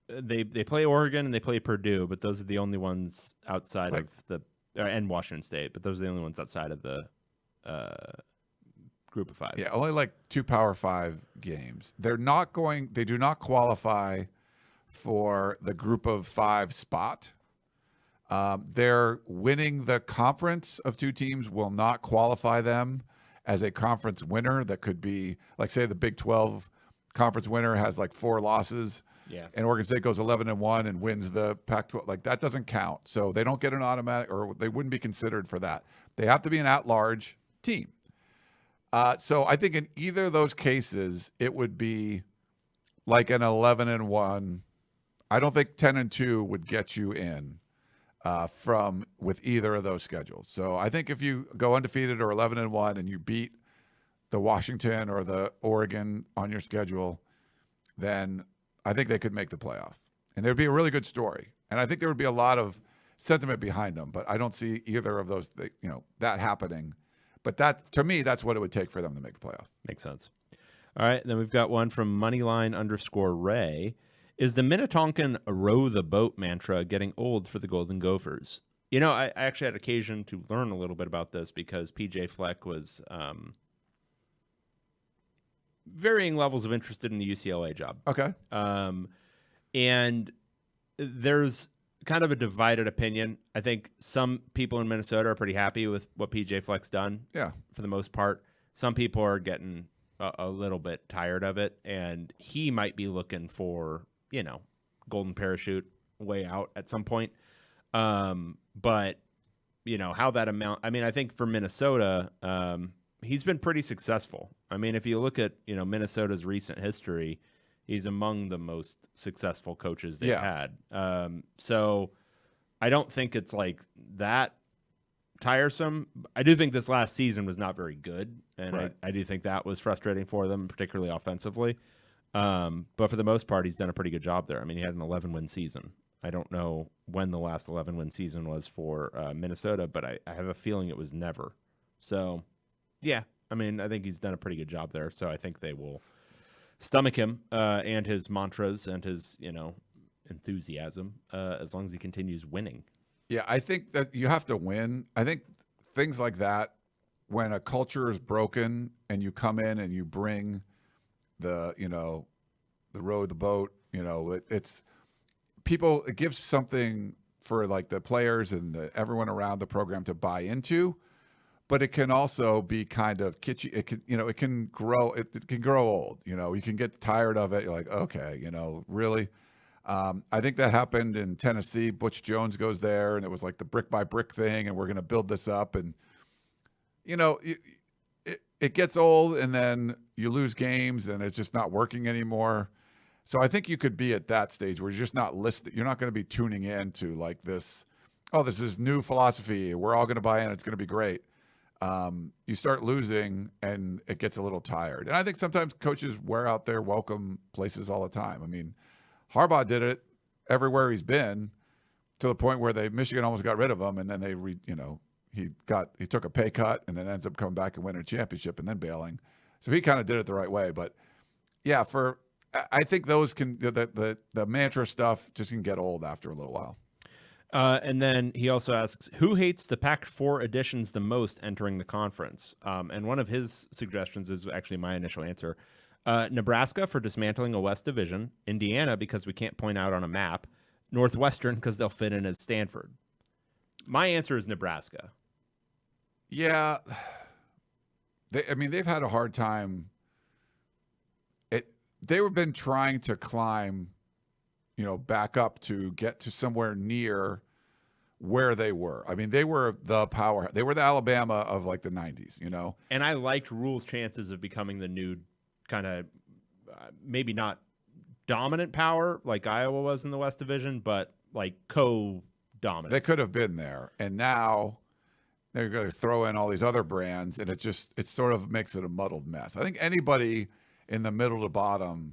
They play Oregon and they play Purdue, but those are the only ones outside of the and Washington State, but those are the only ones outside of the group of 5. Yeah, only 2 Power 5 games. They do not qualify for the group of 5 spot. They're winning the conference of 2 teams will not qualify them as a conference winner. That could be say the Big 12 conference winner has 4 losses. Yeah. and Oregon State goes 11-1 and wins the Pac-12, like that doesn't count. So they don't get an automatic, or they wouldn't be considered for that. They have to be an at-large team. So I think in either of those cases, it would be like an 11-1. I don't think 10-2 would get you in with either of those schedules. So I think if you go undefeated or 11-1 and you beat the Washington or the Oregon on your schedule, then I think they could make the playoff. And there'd be a really good story. And I think there would be a lot of sentiment behind them, but I don't see either of those, that happening. But that, to me, that's what it would take for them to make the playoff. Makes sense. All right, then we've got one from Moneyline_Ray. Is the Minnetonkan row the boat mantra getting old for the Golden Gophers? I actually had occasion to learn a little bit about this because PJ Fleck was varying levels of interested in the UCLA job. Okay. And there's kind of a divided opinion. I think some people in Minnesota are pretty happy with what PJ Fleck's done. Yeah. For the most part. Some people are getting a little bit tired of it, and he might be looking for, golden parachute way out at some point. But how that amount, I think for Minnesota, he's been pretty successful. If you look at, Minnesota's recent history, he's among the most successful coaches they've had. So I don't think it's like that tiresome. I do think this last season was not very good, and right. I do think that was frustrating for them, particularly offensively. But for the most part, he's done a pretty good job there. He had an 11-win season. I don't know when the last 11-win season was for Minnesota, but I have a feeling it was never. So, yeah, I think he's done a pretty good job there. So I think they will stomach him and his mantras and his, enthusiasm as long as he continues winning. Yeah, I think that you have to win. I think things like that, when a culture is broken and you come in and you bring the row the boat, it's people, it gives something for like the players and everyone around the program to buy into, but it can also be kind of kitschy. It can grow, it can grow old, you can get tired of it. You're like, okay, really? I think that happened in Tennessee. Butch Jones goes there, and it was like the brick by brick thing, and we're going to build this up. And, it gets old, and then you lose games, and it's just not working anymore. So I think you could be at that stage where you're just not listening. You're not going to be tuning in to like this, this is new philosophy. We're all going to buy in. It's going to be great. You start losing, and it gets a little tired. And I think sometimes coaches wear out their welcome places all the time. Harbaugh did it everywhere he's been, to the point where Michigan almost got rid of him, and then he took a pay cut and then ends up coming back and winning a championship and then bailing. So he kind of did it the right way. But yeah, I think those the mantra stuff just can get old after a little while. And then he also asks, who hates the Pac-4 additions the most entering the conference? And one of his suggestions is actually my initial answer. Nebraska for dismantling a West Division, Indiana because we can't point out on a map, Northwestern because they'll fit in as Stanford. My answer is Nebraska. Yeah. They've had a hard time. They've been trying to climb, back up to get to somewhere near where they were. They were the power. They were the Alabama of like the 90s, And I liked Rule's chances of becoming the new kind of maybe not dominant power like Iowa was in the West Division, but like co-dominant. They could have been there, and now they're going to throw in all these other brands, and it sort of makes it a muddled mess. I think anybody in the middle to bottom,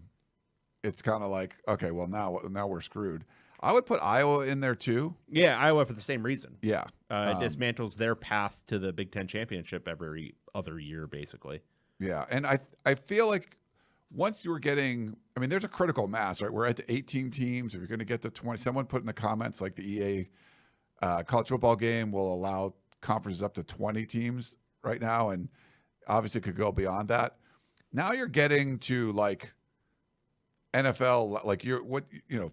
it's kind of like, okay, well now we're screwed. I would put Iowa in there too. Yeah, Iowa for the same reason. Yeah, it dismantles their path to the Big Ten championship every other year, basically. Yeah, and I feel like once you were getting, there's a critical mass, right? We're at the 18 teams. If you're going to get to 20, someone put in the comments like the EA college football game will allow conferences up to 20 teams right now, and obviously could go beyond that. Now you're getting to like NFL, like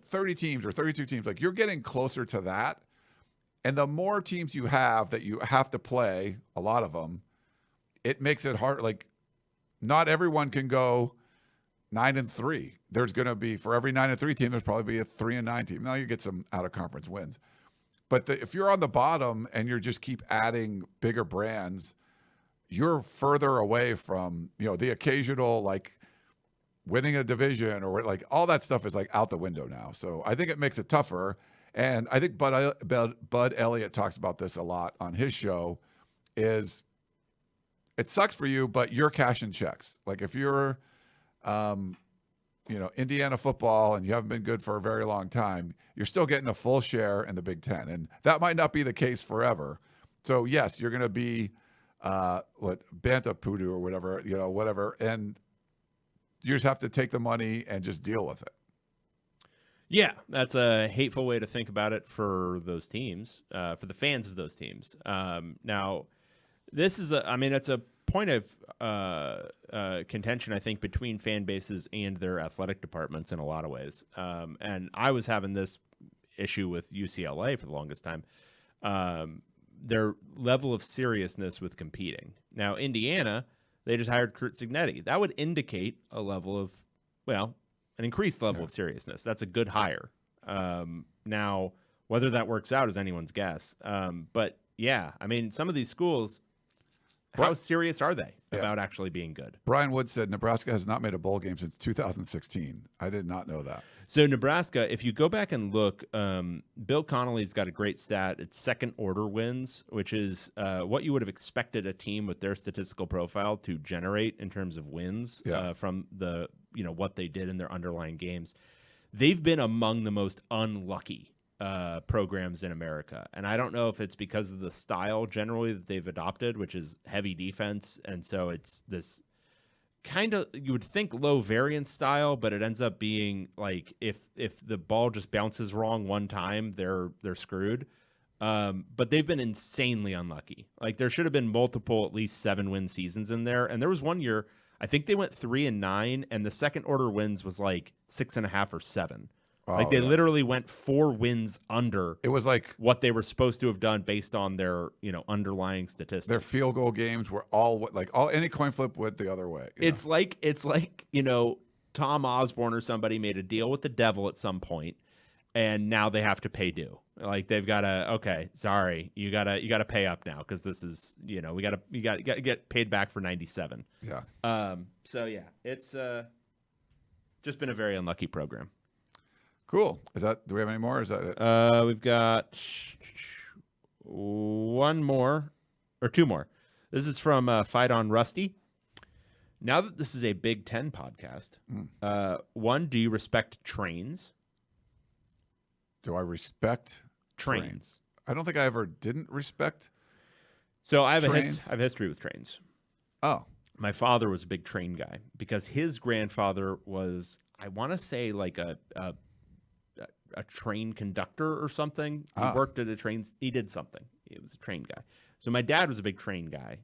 30 teams or 32 teams, like you're getting closer to that. And the more teams you have that you have to play, a lot of them, it makes it hard. Like not everyone can go 9-3. There's going to be, for every 9-3 team, there's probably be a 3-9 team. Now you get some out of conference wins. But if you're on the bottom and you just keep adding bigger brands, you're further away from, the occasional like winning a division or like all that stuff is like out the window now. So I think it makes it tougher. And I think Bud Elliott talks about this a lot on his show, is it sucks for you, but you're cashing checks. Like if you're, Indiana football and you haven't been good for a very long time, you're still getting a full share in the Big Ten. And that might not be the case forever. So yes, you're going to be, Banta Pudu or whatever. And you just have to take the money and just deal with it. Yeah, that's a hateful way to think about it for those teams, for the fans of those teams. Now, this is it's a point of contention, I think, between fan bases and their athletic departments in a lot of ways. And I was having this issue with UCLA for the longest time. Their level of seriousness with competing. Now, Indiana, they just hired Kurt Cignetti. That would indicate a level of, an increased level of seriousness. That's a good hire. Now, whether that works out is anyone's guess. But yeah, some of these schools, how serious are they about actually being good? Brian Wood said Nebraska has not made a bowl game since 2016. I did not know that. So Nebraska, if you go back and look, Bill Connolly's got a great stat. It's second order wins, which is what you would have expected a team with their statistical profile to generate in terms of wins from the what they did in their underlying games. They've been among the most unlucky programs in America. And I don't know if it's because of the style generally that they've adopted, which is heavy defense. And so it's this kind of, you would think low variance style, but it ends up being like if the ball just bounces wrong one time, they're screwed. But they've been insanely unlucky. Like there should have been multiple, at least 7-win seasons in there. And there was one year, I think they went 3-9, and the second order wins was like 6.5 or 7. Like they literally went 4 wins under. It was like what they were supposed to have done based on their, underlying statistics. Their field goal games were all any coin flip went the other way. It's like Tom Osborne or somebody made a deal with the devil at some point, and now they have to pay due. Like they've got to, sorry, you gotta pay up now because this is, you gotta get paid back for 97. Yeah. So yeah, it's just been a very unlucky program. Cool. Do we have any more? Or is that it? We've got 2 more. This is from Fight on Rusty. Now that this is a Big Ten podcast, one, do you respect trains? Do I respect trains? I don't think I ever didn't respect. So I have a history with trains. Oh. My father was a big train guy because his grandfather was, I want to say, like a train conductor or something. He worked at a train. He did something. He was a train guy. So my dad was a big train guy.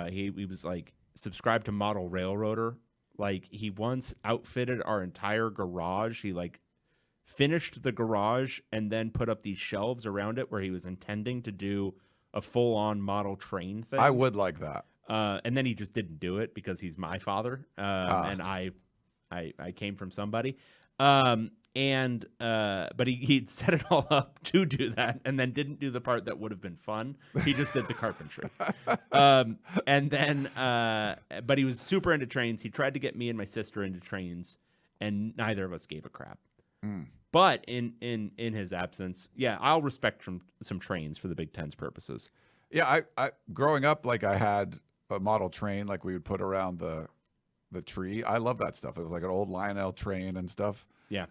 He was like subscribed to Model Railroader. Like he once outfitted our entire garage. He like finished the garage and then put up these shelves around it where he was intending to do a full-on model train thing. I would like that. And then he just didn't do it because he's my father. And I came from somebody. But he'd set it all up to do that and then didn't do the part that would have been fun. He just did the carpentry. But he was super into trains. He tried to get me and my sister into trains, and neither of us gave a crap. But in his absence, yeah, I'll respect some trains for the Big Ten's purposes. Yeah, I growing up, like I had a model train like we would put around the tree. I love that stuff. It was like an old Lionel train and stuff. Yeah.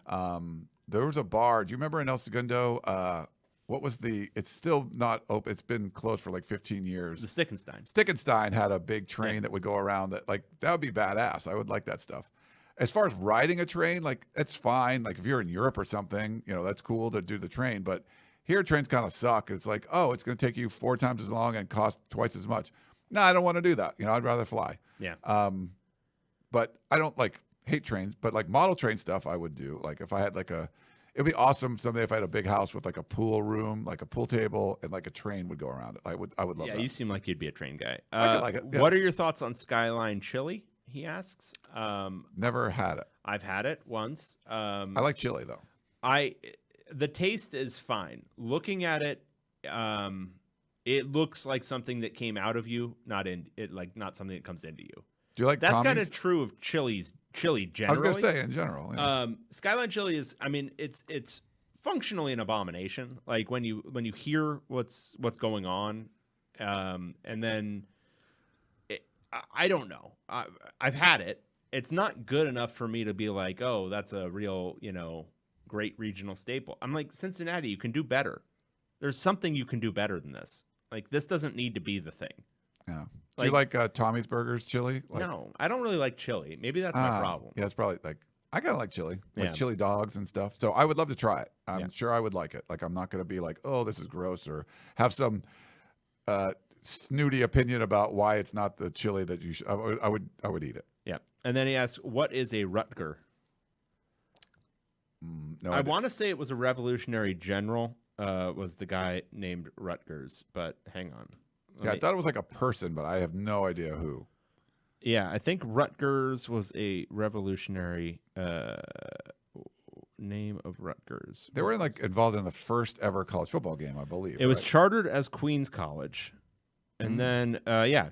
There was a bar. Do you remember in El Segundo? It's still not open. It's been closed for like 15 years. The Stickenstein. Stickenstein had a big train that would go around that would be badass. I would like that stuff. As far as riding a train, like it's fine. Like if you're in Europe or something, that's cool to do the train. But here trains kind of suck. It's like, it's going to take you 4 times as long and cost twice as much. No, I don't want to do that. I'd rather fly. Yeah. But I don't hate trains, but like model train stuff I would do. Like if I had it'd be awesome someday if I had a big house with like a pool room, like a pool table, and like a train would go around it. I would love that. Yeah, you seem like you'd be a train guy. I could like it. Yeah. What are your thoughts on Skyline Chili? he asks. Never had it. I've had it once. I like chili though. The taste is fine. Looking at it, it looks like something that came out of you, not something that comes into you. Do you like That's Tommy's? kind of true of chili generally. I was going to say in general. Yeah. Skyline chili is, I mean, it's functionally an abomination. Like when you hear what's going on, and then I don't know. I've had it. It's not good enough for me to be like, oh, that's a real, great regional staple. I'm like, Cincinnati, you can do better. There's something you can do better than this. Like, this doesn't need to be the thing. Yeah. Do you like Tommy's Burgers chili? No, I don't really like chili. Maybe that's my problem. Yeah, it's probably like, I kind of like chili, like Yeah. chili dogs and stuff. So I would love to try it. I'm sure I would like it. Like, I'm not going to be like, oh, this is gross, or have some snooty opinion about why it's not the chili that you should. I would eat it. Yeah. And then he asks, what is a Rutger? No, I want to say it was a Revolutionary General, was the guy named Rutgers, but hang on. I thought it was like a person, but I have no idea who. Yeah, I think Rutgers was a revolutionary name of Rutgers. They were involved in the first ever college football game, I believe. It was chartered as Queens College. And then,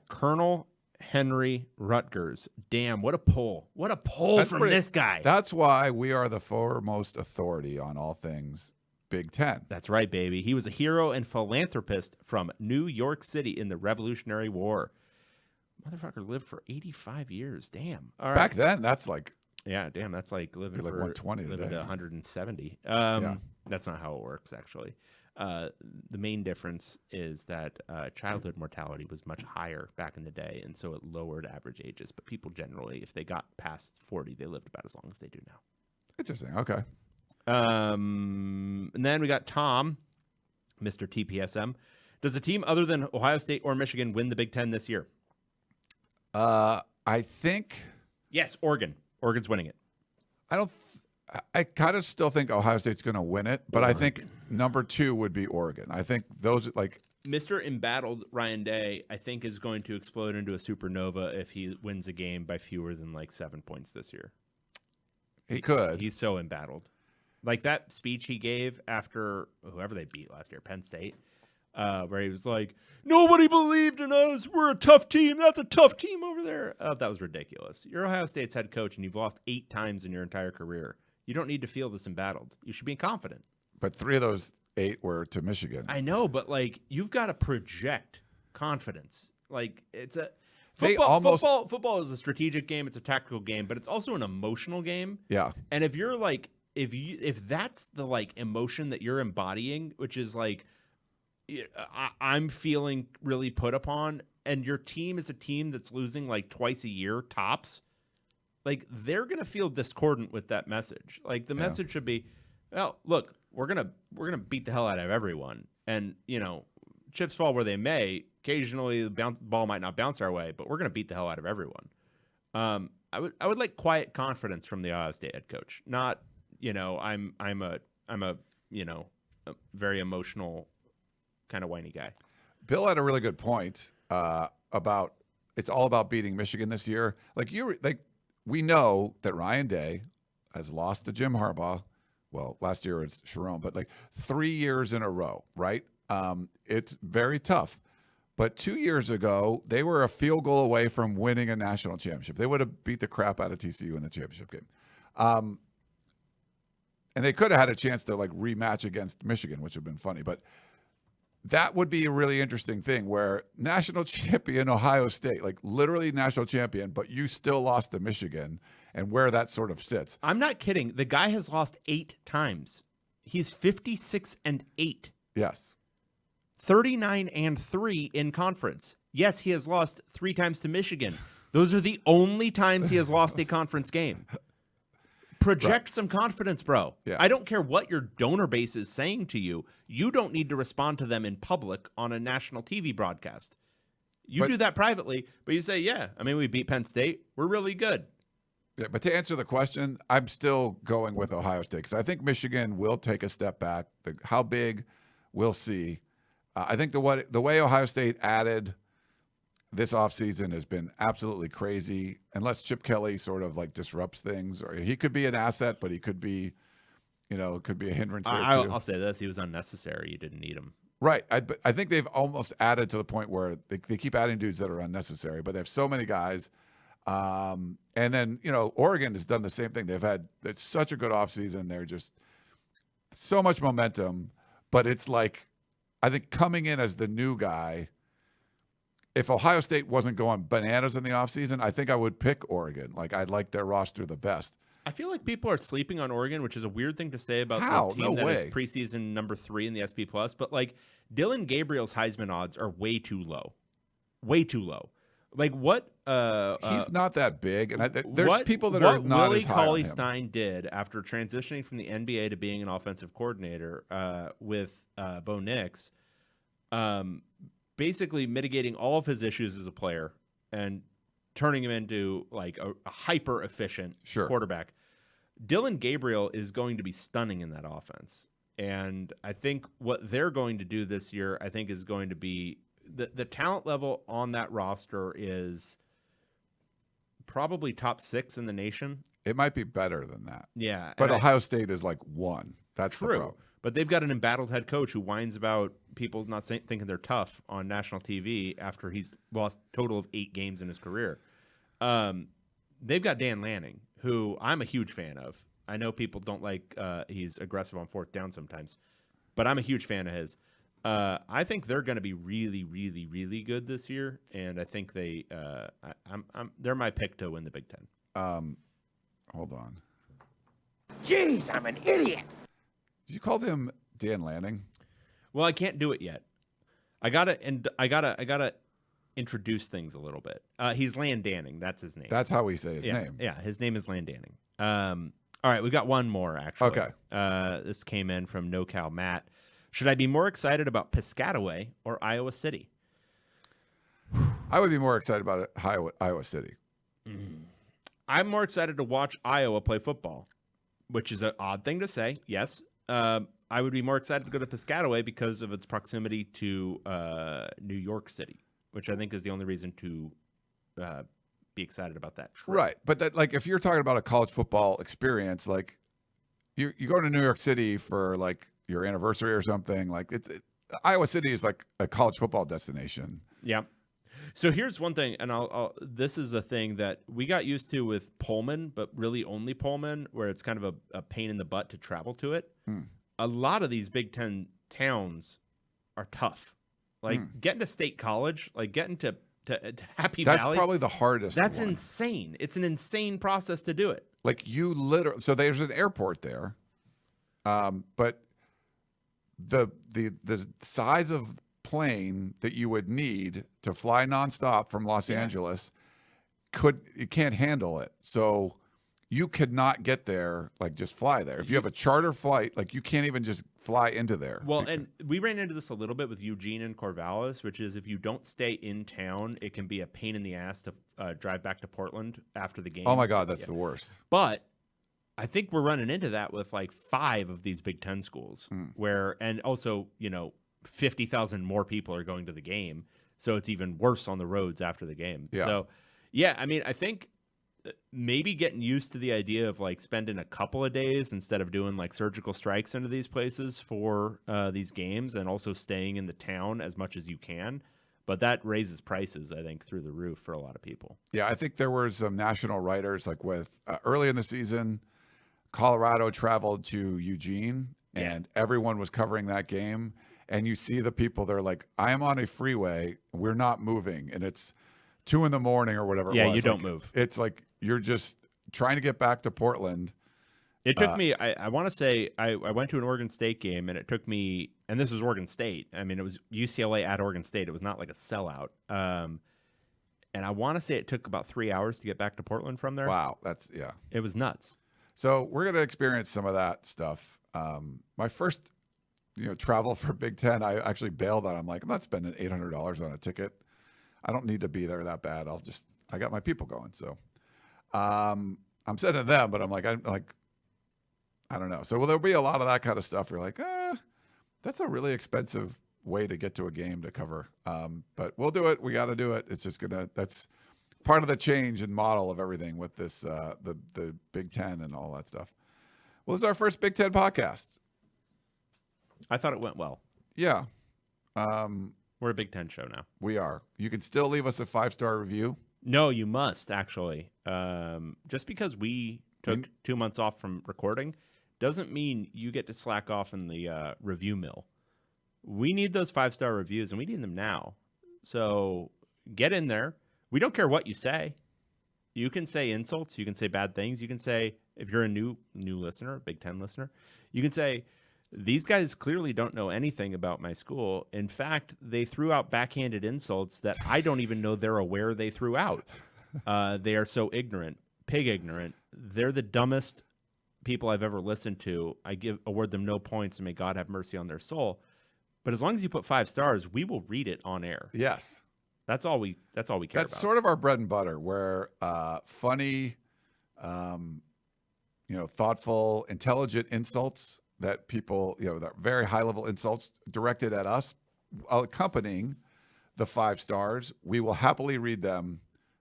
Colonel Henry Rutgers. Damn, what a pull. What a pull from this guy. That's why we are the foremost authority on all things Big Ten. That's right, baby. He was a hero and philanthropist from New York City in the Revolutionary War. Motherfucker lived for 85 years. Damn. All right. Back then, that's like... Yeah, damn, that's like living like for 120 living today. to 170. Yeah. That's not how it works, actually. The main difference is that childhood mortality was much higher back in the day, and so it lowered average ages. But people generally, if they got past 40, they lived about as long as they do now. Interesting. Okay. And then we got Tom, Mr. TPSM. Does a team other than Ohio State or Michigan win the Big Ten this year? I think... Yes, Oregon. Oregon's winning it. I kind of still think Ohio State's going to win it, but I think number 2 would be Oregon. I think those, like... Mr. Embattled Ryan Day, I think, is going to explode into a supernova if he wins a game by fewer than, 7 points this year. He could. He's so embattled. Like that speech he gave after whoever they beat last year, Penn State, where he was like, nobody believed in us. We're a tough team. That's a tough team over there. That was ridiculous. You're Ohio State's head coach, and you've lost 8 times in your entire career. You don't need to feel this embattled. You should be confident. But 3 of those 8 were to Michigan. I know, but you've got to project confidence. It's a football is a strategic game. It's a tactical game, but it's also an emotional game. Yeah. And if you're if that's the emotion that you're embodying, which is I'm feeling really put upon, and your team is a team that's losing twice a year tops, they're gonna feel discordant with that message. The message should be, well, look, we're gonna beat the hell out of everyone, and chips fall where they may. Occasionally, the ball might not bounce our way, but we're gonna beat the hell out of everyone. I would like quiet confidence from the Ohio State head coach, not I'm a very emotional kind of whiny guy. Bill had a really good point about it's all about beating Michigan this year. We know that Ryan Day has lost to Jim Harbaugh. Well, last year it's Sharon, but 3 years in a row, right? It's very tough. But 2 years ago, they were a field goal away from winning a national championship. They would have beat the crap out of TCU in the championship game. And they could have had a chance to rematch against Michigan, which would have been funny. But that would be a really interesting thing where national champion Ohio State, literally national champion, but you still lost to Michigan, and where that sort of sits. I'm not kidding. The guy has lost 8 times. He's 56-8. Yes. 39-3 in conference. Yes, he has lost 3 times to Michigan. Those are the only times he has lost a conference game. Project some confidence, bro. Yeah. I don't care what your donor base is saying to you. You don't need to respond to them in public on a national TV broadcast. You do that privately, but you say, yeah, we beat Penn State. We're really good. Yeah, but to answer the question, I'm still going with Ohio State because I think Michigan will take a step back. How big, we'll see. I think the way Ohio State added this offseason has been absolutely crazy, unless Chip Kelly sort of like disrupts things, or he could be an asset, but he could be, could be a hindrance there too. I'll say this: he was unnecessary. You didn't need him. Right. I think they've almost added to the point where they keep adding dudes that are unnecessary, but they have so many guys. And then, Oregon has done the same thing. It's such a good offseason. They're just so much momentum, but it's like, I think coming in as the new guy, if Ohio State wasn't going bananas in the offseason, I think I would pick Oregon. Like, I like their roster the best. I feel like people are sleeping on Oregon, which is a weird thing to say about How? the team No that way. is preseason number 3 in the SP Plus. But like Dylan Gabriel's Heisman odds are way too low. Like what? He's not that big, and there's people that are not Willie as high on him. Cauley-Stein did after transitioning from the NBA to being an offensive coordinator with Bo Nix, basically mitigating all of his issues as a player and turning him into like a hyper efficient quarterback. Dylan Gabriel is going to be stunning in that offense. And I think what they're going to do this year, I think, is going to be the talent level on that roster is probably top 6 in the nation. It might be better than that. Yeah. But Ohio State is like 1. That's the problem. But they've got an embattled head coach who whines about people not thinking they're tough on national TV after he's lost a total of 8 games in his career. They've got Dan Lanning, who I'm a huge fan of. I know people don't like he's aggressive on 4th down sometimes, but I'm a huge fan of his. I think they're going to be really, really, really good this year, and I think they're my pick to win the Big Ten. Hold on. Jeez, I'm an idiot. Did you call him Dan Lanning? Well, I can't do it yet. I gotta introduce things a little bit. He's Land Danning. That's his name. That's how we say his name. Yeah, his name is Land Danning. All right, we got one more, actually. Okay. This came in from NoCal Matt. Should I be more excited about Piscataway or Iowa City? I would be more excited about Iowa City. I'm more excited to watch Iowa play football, which is an odd thing to say, yes. I would be more excited to go to Piscataway because of its proximity to New York City, which I think is the only reason to be excited about that trip. Right. But that, like, if you're talking about a college football experience, like you go to New York City for like your anniversary or something, like Iowa City is like a college football destination. Yeah. So here's one thing, and this is a thing that we got used to with Pullman, but really only Pullman, where it's kind of a pain in the butt to travel to it. A lot of these Big Ten towns are tough. Like getting to State College, like getting to Happy Valley. That's probably the hardest. That's one. insane. It's an insane process to do it. Like you literally, so there's an airport there, but the size of plane that you would need to fly nonstop from Los Angeles you can't handle it. So you could not get there, like just fly there. If you have a charter flight, like you can't even just fly into there. Well, and we ran into this a little bit with Eugene and Corvallis, which is if you don't stay in town, it can be a pain in the ass to drive back to Portland after the game. Oh my God, that's the worst. But I think we're running into that with like 5 of these Big Ten schools and also, 50,000 more people are going to the game. So it's even worse on the roads after the game. Yeah. So, yeah, I mean, I think maybe getting used to the idea of like spending a couple of days instead of doing like surgical strikes into these places for these games, and also staying in the town as much as you can. But that raises prices, I think, through the roof for a lot of people. Yeah, I think there were some national writers like with early in the season, Colorado traveled to Eugene and everyone was covering that game. And you see the people, they're like, I am on a freeway, we're not moving, and it's 2 a.m. or whatever it was. Yeah, you don't like, move. It's like you're just trying to get back to Portland. It took me, I want to say, I went to an Oregon State game, and it took me, and this was Oregon State. I mean, it was UCLA at Oregon State. It was not like a sellout. And I want to say it took about 3 hours to get back to Portland from there. Wow, It was nuts. So we're going to experience some of that stuff. My first travel for Big Ten, I actually bailed on. I'm like, I'm not spending $800 on a ticket. I don't need to be there that bad. I got my people going. So I'm sending them, but I'm like, I don't know. So there'll be a lot of that kind of stuff. You're like, that's a really expensive way to get to a game to cover. But we'll do it. We got to do it. It's just that's part of the change in model of everything with this, the Big Ten and all that stuff. Well, this is our first Big Ten podcast. I thought it went well. Yeah. We're a Big Ten show now. We are. You can still leave us a 5-star review. No, you must actually. Just because we took 2 months off from recording doesn't mean you get to slack off in the review mill. We need those 5-star reviews, and we need them now. So get in there. We don't care what you say. You can say insults. You can say bad things. You can say, if you're a new listener, a Big Ten listener, you can say, these guys clearly don't know anything about my school. In fact, they threw out backhanded insults that I don't even know they're aware they threw out. They are so ignorant, pig ignorant. They're the dumbest people I've ever listened to. I award them no points, and may God have mercy on their soul. But as long as you put 5 stars, we will read it on air. Yes. That's all we care about. That's sort of our bread and butter, where funny, thoughtful, intelligent insults that people, that very high level insults directed at us, accompanying the 5 stars. We will happily read them.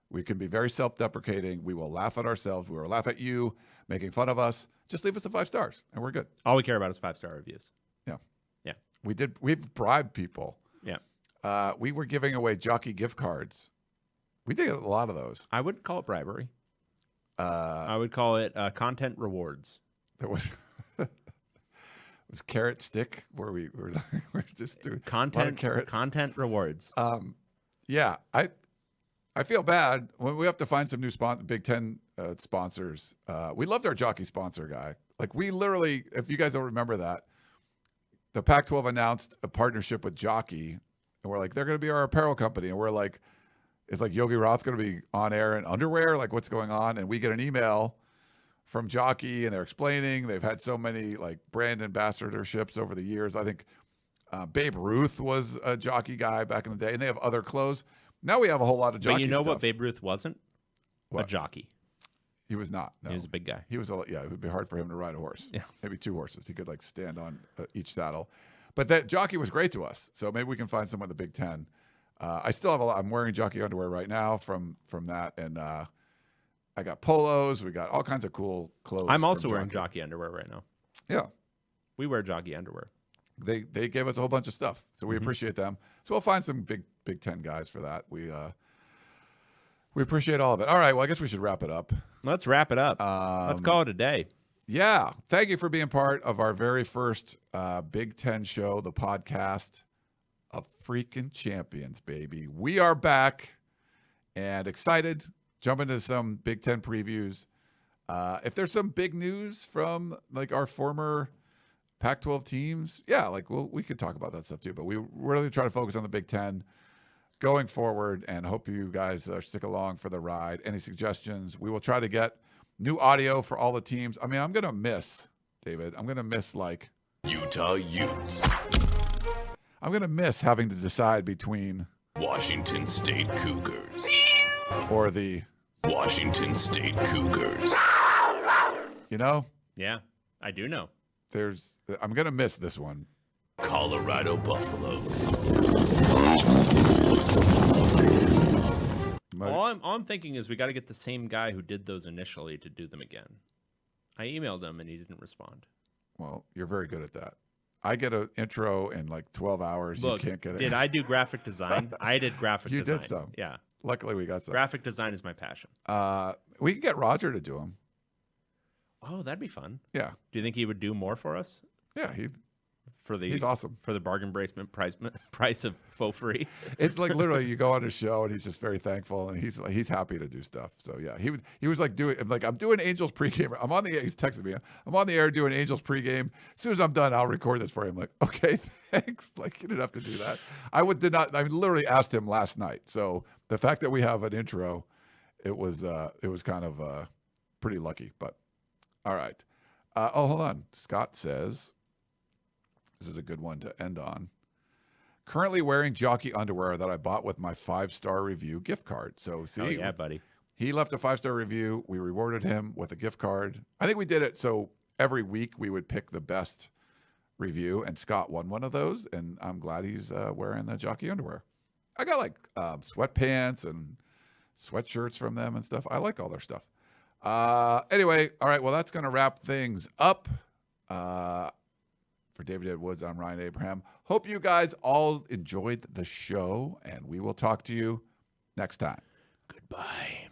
We can be very self-deprecating. We will laugh at ourselves. We will laugh at you, making fun of us. Just leave us the 5 stars, and we're good. All we care about is 5-star reviews. Yeah. Yeah. We've bribed people. Yeah. We were giving away jockey gift cards. We did a lot of those. I wouldn't call it bribery. I would call it content rewards. There was was carrot stick where we're just doing content rewards. Yeah, I feel bad when we have to find some new Big Ten sponsors. We loved our jockey sponsor guy. Like, we literally, if you guys don't remember that, the Pac-12 announced a partnership with Jockey, and we're like, they're going to be our apparel company, and we're like, it's like Yogi Roth's going to be on air in underwear, like, what's going on? And we get an email from Jockey, and they're explaining they've had so many like brand ambassadorships over the years. I think Babe Ruth was a jockey guy back in the day, and they have other clothes. Now we have a whole lot of jockey But you know stuff. what Babe Ruth wasn't? What? A jockey. He was not. No. He was a big guy. It would be hard for him to ride a horse. Yeah. Maybe 2 horses. He could like stand on each saddle. But that jockey was great to us. So maybe we can find someone in the Big Ten. I still have a lot. I'm wearing jockey underwear right now from that, and I got polos. We got all kinds of cool clothes. I'm also wearing jockey underwear right now. Yeah. We wear jockey underwear. They gave us a whole bunch of stuff, so we appreciate them. So we'll find some Big Ten guys for that. We appreciate all of it. All right, well, I guess we should wrap it up. Let's wrap it up. Let's call it a day. Yeah, thank you for being part of our very first Big Ten show, the podcast of freaking champions, baby. We are back and excited. Jump into some Big Ten previews. If there's some big news from like our former Pac-12 teams, yeah, like we could talk about that stuff too. But we really try to focus on the Big Ten going forward, and hope you guys stick along for the ride. Any suggestions? We will try to get new audio for all the teams. I mean, I'm gonna miss David. I'm gonna miss like Utah Utes, I'm gonna miss having to decide between Washington State Cougars, or the Washington State Cougars. Yeah, I do know. I'm gonna miss this one. Colorado Buffaloes. All I'm thinking is we got to get the same guy who did those initially to do them again. I emailed him and he didn't respond. Well, you're very good at that. I get an intro in like 12 hours. Look, you can't get it. did I do graphic design? I did graphic You design. did some. Yeah. Luckily, we got some. Graphic design is my passion. We can get Roger to do them. Oh, that'd be fun. Yeah. Do you think he would do more for us? Yeah, he's awesome. For the bargain basement price of faux free. It's like literally you go on his show and he's just very thankful, and he's happy to do stuff. So yeah, he was like I'm doing Angels pregame. I'm on the air. He's texting me. I'm on the air doing Angels pregame. As soon as I'm done, I'll record this for him. Like, okay, thanks. Like, you didn't have to do that. I literally asked him last night. So the fact that we have an intro, it was kind of pretty lucky. But all right. Hold on. Scott says, this is a good one to end on. Currently wearing jockey underwear that I bought with my 5-star review gift card. So see, Oh yeah, buddy. he left a 5-star review. We rewarded him with a gift card. I think we did it so every week we would pick the best review, and Scott won one of those, and I'm glad he's wearing the jockey underwear. I got like sweatpants and sweatshirts from them and stuff. I like all their stuff. Anyway, all right, well, that's going to wrap things up. For David Ed Woods, I'm Ryan Abraham. Hope you guys all enjoyed the show, and we will talk to you next time. Goodbye.